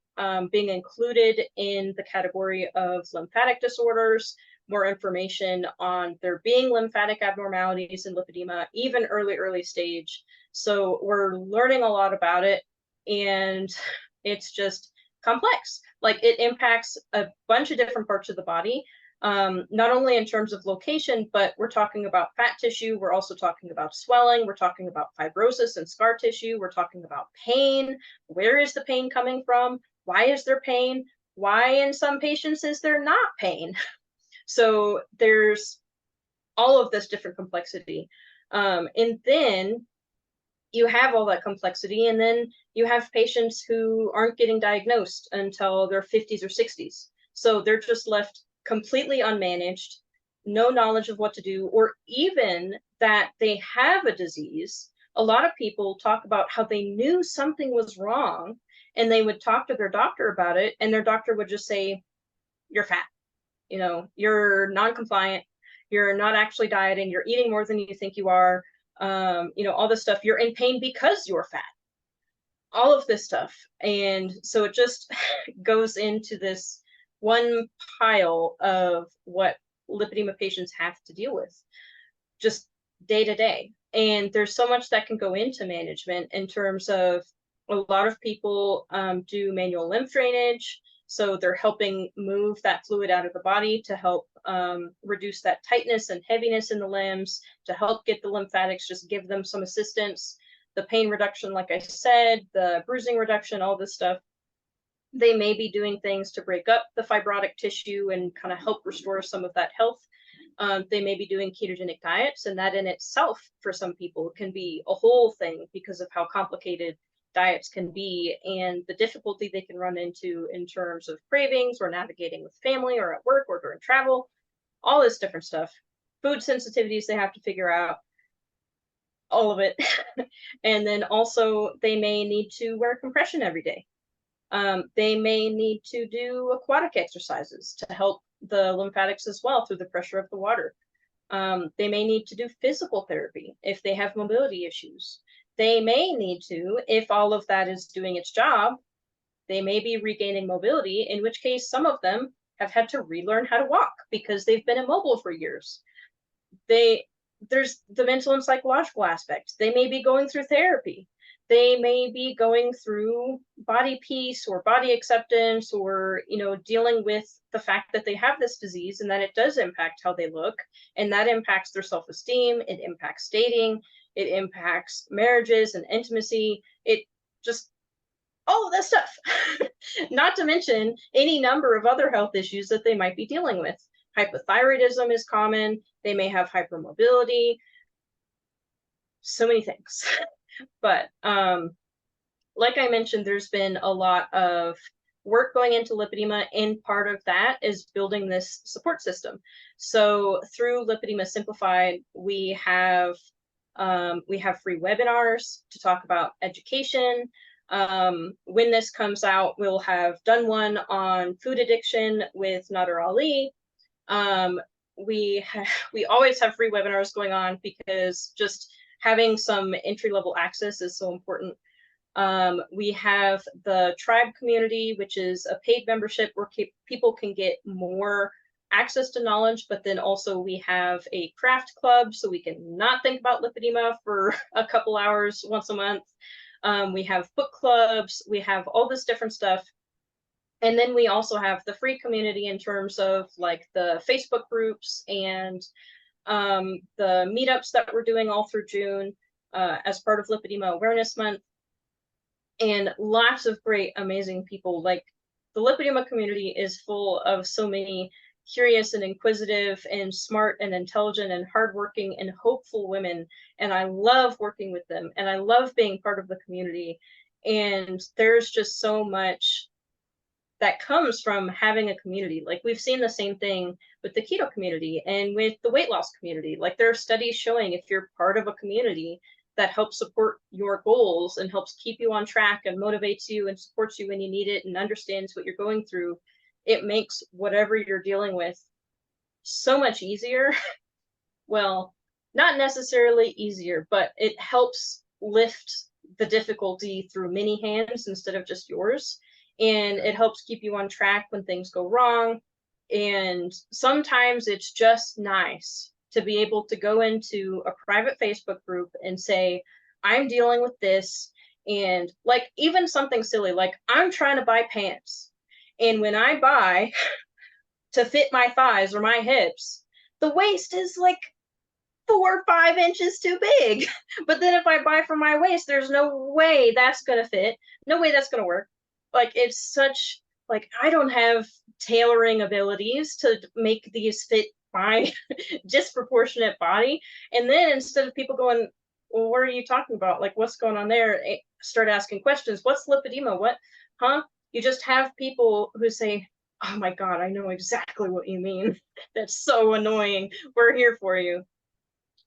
being included in the category of lymphatic disorders, more information on there being lymphatic abnormalities in lipedema, even early stage. So we're learning a lot about it, and it's just complex. Like it impacts a bunch of different parts of the body, not only in terms of location, but we're talking about fat tissue. We're also talking about swelling. We're talking about fibrosis and scar tissue. We're talking about pain. Where is the pain coming from? Why is there pain? Why in some patients is there not pain? So there's all of this different complexity. And then you have all that complexity, and then you have patients who aren't getting diagnosed until their 50s or 60s. So they're just left completely unmanaged, no knowledge of what to do, or even that they have a disease. A lot of people talk about how they knew something was wrong, and they would talk to their doctor about it, and their doctor would just say, "You're fat. You know, you're non-compliant. You're not actually dieting. You're eating more than you think you are. You know, all this stuff. You're in pain because you're fat." All of this stuff. And so it just goes into this one pile of what lipedema patients have to deal with just day to day. And there's so much that can go into management in terms of a lot of people do manual lymph drainage. So they're helping move that fluid out of the body to help reduce that tightness and heaviness in the limbs, to help get the lymphatics, just give them some assistance. The pain reduction, like I said, the bruising reduction, all this stuff. They may be doing things to break up the fibrotic tissue and kind of help restore some of that health. They may be doing ketogenic diets, and that in itself, for some people, can be a whole thing because of how complicated diets can be and the difficulty they can run into in terms of cravings or navigating with family or at work or during travel, all this different stuff. Food sensitivities they have to figure out, all of it. And then also they may need to wear compression every day. They may need to do aquatic exercises to help the lymphatics as well through the pressure of the water. They may need to do physical therapy if they have mobility issues. They may need to, if all of that is doing its job, they may be regaining mobility, in which case some of them have had to relearn how to walk because they've been immobile for years. There's the mental and psychological aspect. They may be going through therapy. They may be going through body peace or body acceptance, or, you know, dealing with the fact that they have this disease and that it does impact how they look, and that impacts their self-esteem. It impacts dating. It impacts marriages and intimacy. It just, all of that stuff. Not to mention any number of other health issues that they might be dealing with. Hypothyroidism is common. They may have hypermobility. So many things. But like I mentioned, there's been a lot of work going into lipedema, and part of that is building this support system. So through Lipedema Simplified, we have free webinars to talk about education. When this comes out, we'll have done one on food addiction with Nader Ali. We always have free webinars going on because just having some entry-level access is so important. We have the Tribe community, which is a paid membership where people can get more access to knowledge, but then also we have a craft club, so we can not think about lipedema for a couple hours once a month. We have book clubs, we have all this different stuff. And then we also have the free community in terms of like the Facebook groups and the meetups that we're doing all through June as part of Lipedema Awareness Month, and lots of great, amazing people. Like, the lipedema community is full of so many curious and inquisitive and smart and intelligent and hardworking and hopeful women, and I love working with them, and I love being part of the community. And there's just so much that comes from having a community. Like, we've seen the same thing with the keto community and with the weight loss community. Like, there are studies showing if you're part of a community that helps support your goals and helps keep you on track and motivates you and supports you when you need it and understands what you're going through, it makes whatever you're dealing with so much easier. Well, not necessarily easier, but it helps lift the difficulty through many hands instead of just yours. And it helps keep you on track when things go wrong. And sometimes it's just nice to be able to go into a private Facebook group and say, I'm dealing with this. And like, even something silly, like I'm trying to buy pants. And when I buy to fit my thighs or my hips, the waist is like 4 or 5 inches too big. But then if I buy for my waist, there's no way that's going to fit. No way that's going to work. Like, it's such, like, I don't have tailoring abilities to make these fit fine, disproportionate body. And then instead of people going, well, what are you talking about? Like, what's going on there? Start asking questions. What's lipedema? What? Huh? You just have people who say, oh my God, I know exactly what you mean. That's so annoying. We're here for you.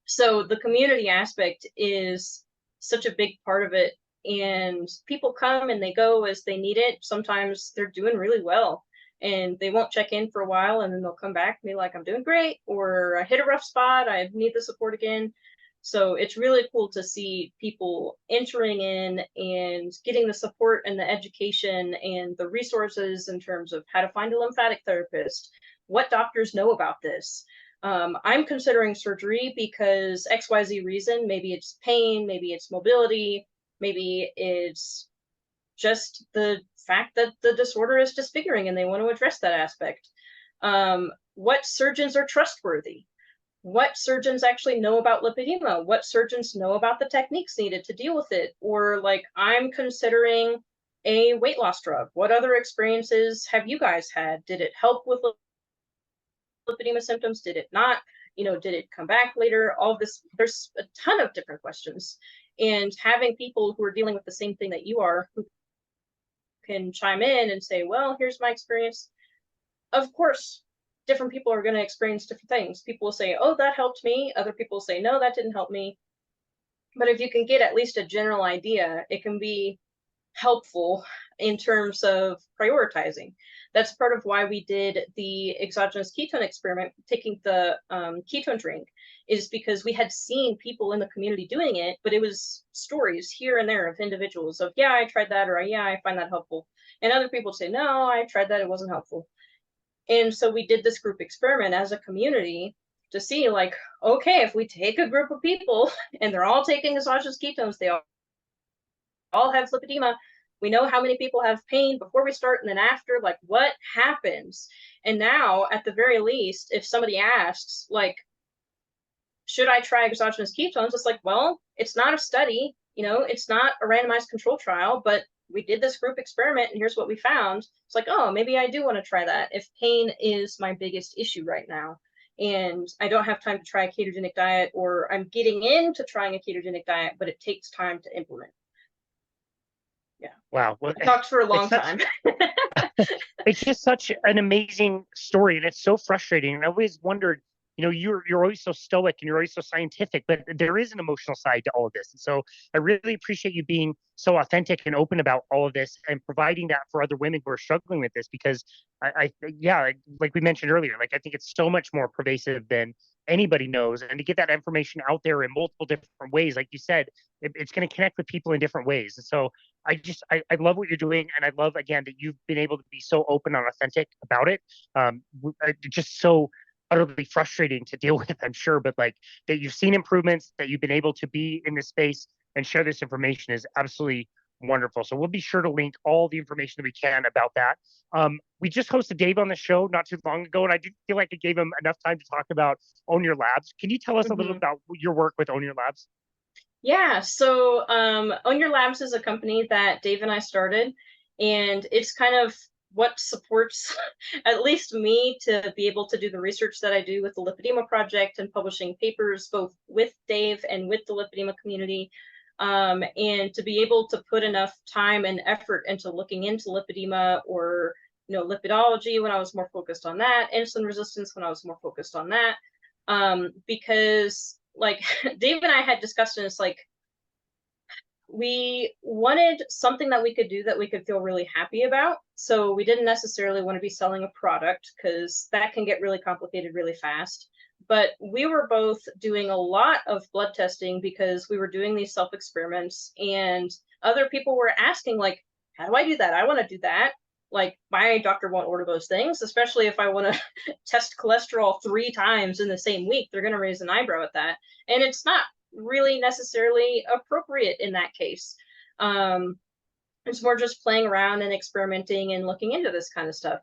So the community aspect is such a big part of it. And people come and they go as they need it. Sometimes they're doing really well and they won't check in for a while, and then they'll come back and be like, I'm doing great, or I hit a rough spot, I need the support again. So it's really cool to see people entering in and getting the support and the education and the resources in terms of how to find a lymphatic therapist, what doctors know about this. I'm considering surgery because XYZ reason. Maybe it's pain, maybe it's mobility, maybe it's just the fact that the disorder is disfiguring and they want to address that aspect. What surgeons are trustworthy? What surgeons actually know about lipedema? What surgeons know about the techniques needed to deal with it? Or like, I'm considering a weight loss drug. What other experiences have you guys had? Did it help with lipedema symptoms? Did it not? You know, did it come back later? All of this, there's a ton of different questions. And having people who are dealing with the same thing that you are, who can chime in and say, well, here's my experience. Of course, different people are going to experience different things. People will say, oh, that helped me. Other people will say, no, that didn't help me. But if you can get at least a general idea, it can be helpful in terms of prioritizing. That's part of why we did the exogenous ketone experiment, taking the ketone drink, is because we had seen people in the community doing it, but it was stories here and there of individuals of, yeah, I tried that, or yeah, I find that helpful. And other people say, no, I tried that, it wasn't helpful. And so we did this group experiment as a community to see, like, okay, if we take a group of people and they're all taking exogenous ketones, they all have lipedema, we know how many people have pain before we start and then after, like, what happens? And now, at the very least, if somebody asks, like, should I try exogenous ketones? It's like, well, it's not a study, you know, it's not a randomized control trial, but we did this group experiment and here's what we found. It's like, oh, maybe I do want to try that if pain is my biggest issue right now and I don't have time to try a ketogenic diet, or I'm getting into trying a ketogenic diet, but it takes time to implement. Yeah. Wow. Well, I talked for a long time. It's just such an amazing story, and it's so frustrating. And I always wondered, you know, you're always so stoic and you're always so scientific, but there is an emotional side to all of this. And so I really appreciate you being so authentic and open about all of this and providing that for other women who are struggling with this, because yeah, like we mentioned earlier, like I think it's so much more pervasive than anybody knows. And to get that information out there in multiple different ways, like you said, it's going to connect with people in different ways. And so I love what you're doing. And I love, again, that you've been able to be so open and authentic about it. Just so utterly frustrating to deal with, I'm sure, but like that you've seen improvements, that you've been able to be in this space and share this information is absolutely wonderful. So we'll be sure to link all the information that we can about that. We just hosted Dave on the show not too long ago, and I did feel like it gave him enough time to talk about Own Your Labs. Can you tell us a little about your work with Own Your Labs? Yeah, so Own Your Labs is a company that Dave and I started, and it's kind of what supports at least me to be able to do the research that I do with the Lipedema Project and publishing papers both with Dave and with the lipedema community, and to be able to put enough time and effort into looking into lipedema, or lipidology when I was more focused on that, insulin resistance when I was more focused on that, because like Dave and I had discussed, and it's like we wanted something that we could do that we could feel really happy about. So we didn't necessarily want to be selling a product because that can get really complicated really fast. But we were both doing a lot of blood testing because we were doing these self-experiments, and other people were asking, like, how do I do that? I want to do that. Like, my doctor won't order those things, especially if I want to test cholesterol 3 times in the same week. They're going to raise an eyebrow at that. And it's not really necessarily appropriate in that case. It's more just playing around and experimenting and looking into this kind of stuff.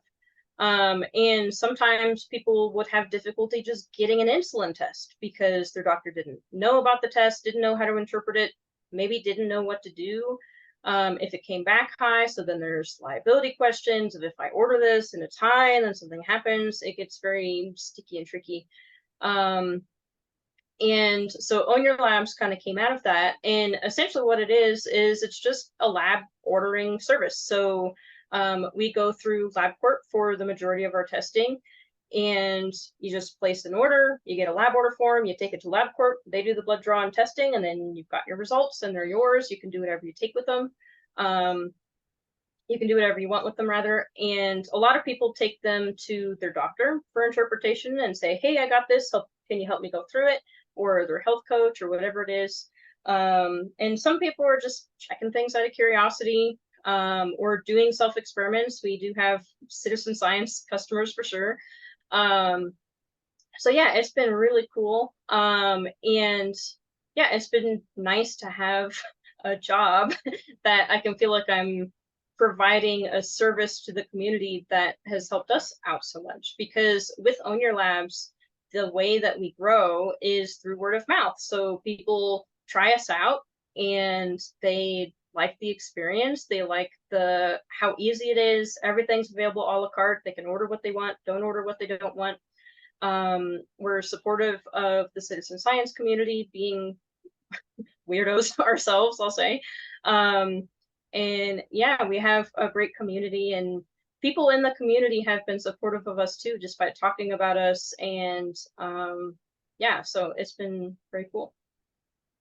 And sometimes people would have difficulty just getting an insulin test because their doctor didn't know about the test, didn't know how to interpret it, maybe didn't know what to do. if it came back high. So then there's liability questions of if I order this and it's high and then something happens, it gets very sticky and tricky. And so Own Your Labs kind of came out of that. And essentially what it is it's just a lab ordering service. So we go through LabCorp for the majority of our testing. And you just place an order, you get a lab order form, you take it to LabCorp, they do the blood draw and testing, and then you've got your results and they're yours. You can do whatever you take with them. You can do whatever you want with them, rather. And a lot of people take them to their doctor for interpretation and say, hey, I got this, can you help me go through it? Or their health coach or whatever it is. And some people are just checking things out of curiosity, or doing self-experiments. We do have citizen science customers for sure. So yeah, it's been really cool. And yeah, it's been nice to have a job that I can feel like I'm providing a service to the community that has helped us out so much. Because with Own Your Labs, the way that we grow is through word of mouth. So people try us out and they like the experience. They like how easy it is. Everything's available a la carte. They can order what they want, don't order what they don't want. We're supportive of the citizen science community, being weirdos ourselves, I'll say. And yeah, we have a great community, and people in the community have been supportive of us too, just by talking about us. And yeah, so it's been very cool.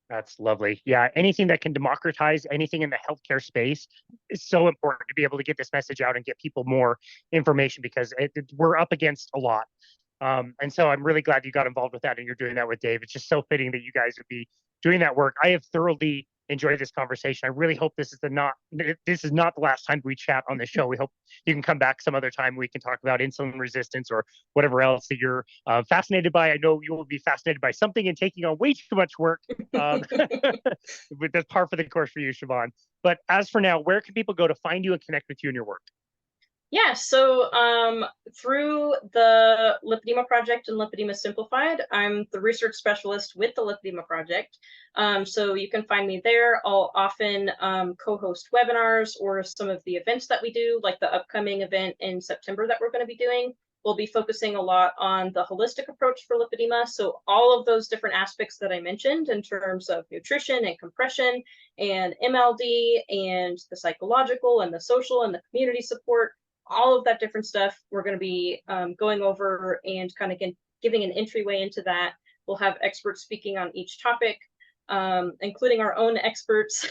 That's lovely. Yeah, anything that can democratize anything in the healthcare space is so important to be able to get this message out and get people more information, because we're up against a lot. And so I'm really glad you got involved with that and you're doing that with Dave. It's just so fitting that you guys would be doing that work. I have thoroughly enjoyed this conversation. I really hope this is not the last time we chat on this show. We hope you can come back some other time. We can talk about insulin resistance or whatever else that you're fascinated by. I know you will be fascinated by something and taking on way too much work. But that's par for the course for you, Siobhan. But as for now, where can people go to find you and connect with you and your work? Yeah, so through the Lipedema Project and Lipedema Simplified, I'm the research specialist with the Lipedema Project. So you can find me there. I'll often co-host webinars or some of the events that we do, like the upcoming event in September that we're going to be doing. We'll be focusing a lot on the holistic approach for lipedema. So all of those different aspects that I mentioned in terms of nutrition and compression and MLD and the psychological and the social and the community support, all of that different stuff we're going to be going over and kind of giving an entryway into that. We'll have experts speaking on each topic, including our own experts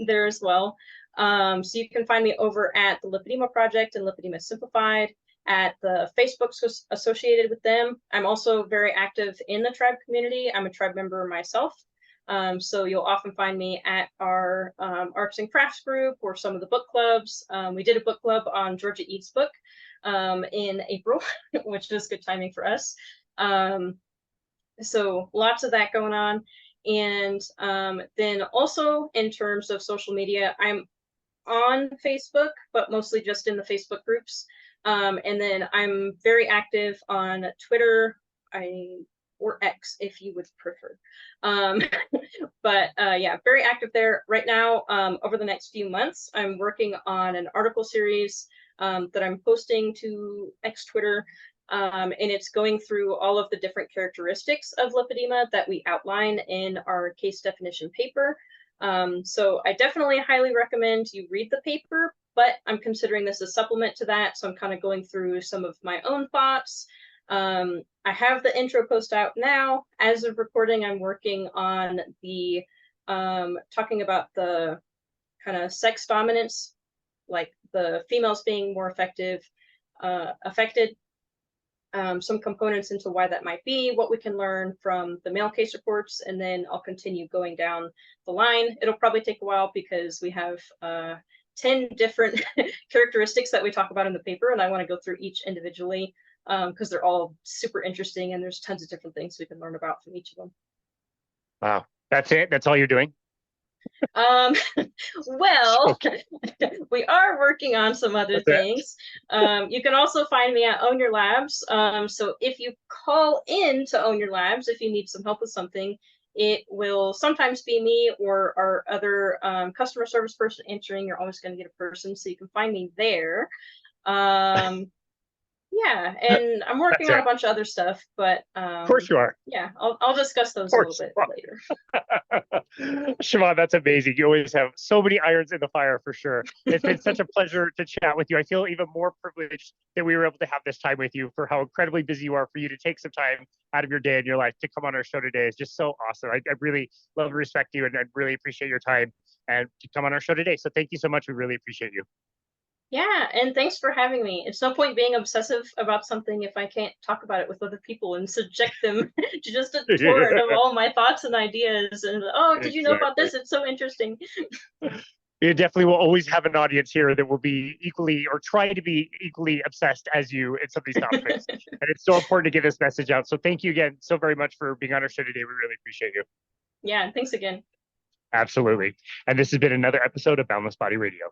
there as well. So you can find me over at the Lipedema Project and Lipedema Simplified, at the Facebook associated with them. I'm also very active in the tribe community. I'm a tribe member myself. So you'll often find me at our arts and crafts group or some of the book clubs. We did a book club on Georgia Eats book in April, which is good timing for us. So lots of that going on. And then also in terms of social media, I'm on Facebook, but mostly just in the Facebook groups. And then I'm very active on Twitter, or X if you would prefer. But yeah, very active there right now. Over the next few months, I'm working on an article series that I'm posting to X Twitter. And it's going through all of the different characteristics of lipedema that we outline in our case definition paper. So I definitely highly recommend you read the paper, but I'm considering this a supplement to that. So I'm kind of going through some of my own thoughts. I have the intro post out now. As of recording, I'm working on the talking about the kind of sex dominance, like the females being more affected, some components into why that might be, what we can learn from the male case reports, and then I'll continue going down the line. It'll probably take a while because we have 10 different characteristics that we talk about in the paper, and I want to go through each individually because they're all super interesting and there's tons of different things we can learn about from each of them. Wow, that's it? That's all you're doing? Well, okay. We are working on some other things. You can also find me at Own Your Labs. So if you call in to Own Your Labs, if you need some help with something, it will sometimes be me or our other customer service person answering. You're always going to get a person, so you can find me there. Yeah, and I'm working That's on it. a bunch of other stuff, but Of course you are. yeah, I'll discuss Of those a little course. bit later. Siobhan, that's amazing. You always have so many irons in the fire for sure. It's been such a pleasure to chat with you. I feel even more privileged that we were able to have this time with you, for how incredibly busy you are. For you to take some time out of your day and your life to come on our show today is just so awesome. I really love and respect you, and I really appreciate your time and to come on our show today. So thank you so much. We really appreciate you. Yeah, and thanks for having me. It's no point being obsessive about something if I can't talk about it with other people and subject them to just a torrent of all my thoughts and ideas. And oh, did you know about Exactly. this? It's so interesting. You definitely will always have an audience here that will be equally, or try to be equally, obsessed as you in some of these topics. And it's so important to get this message out. So thank you again so very much for being on our show today. We really appreciate you. Yeah, thanks again. Absolutely. And this has been another episode of Boundless Body Radio.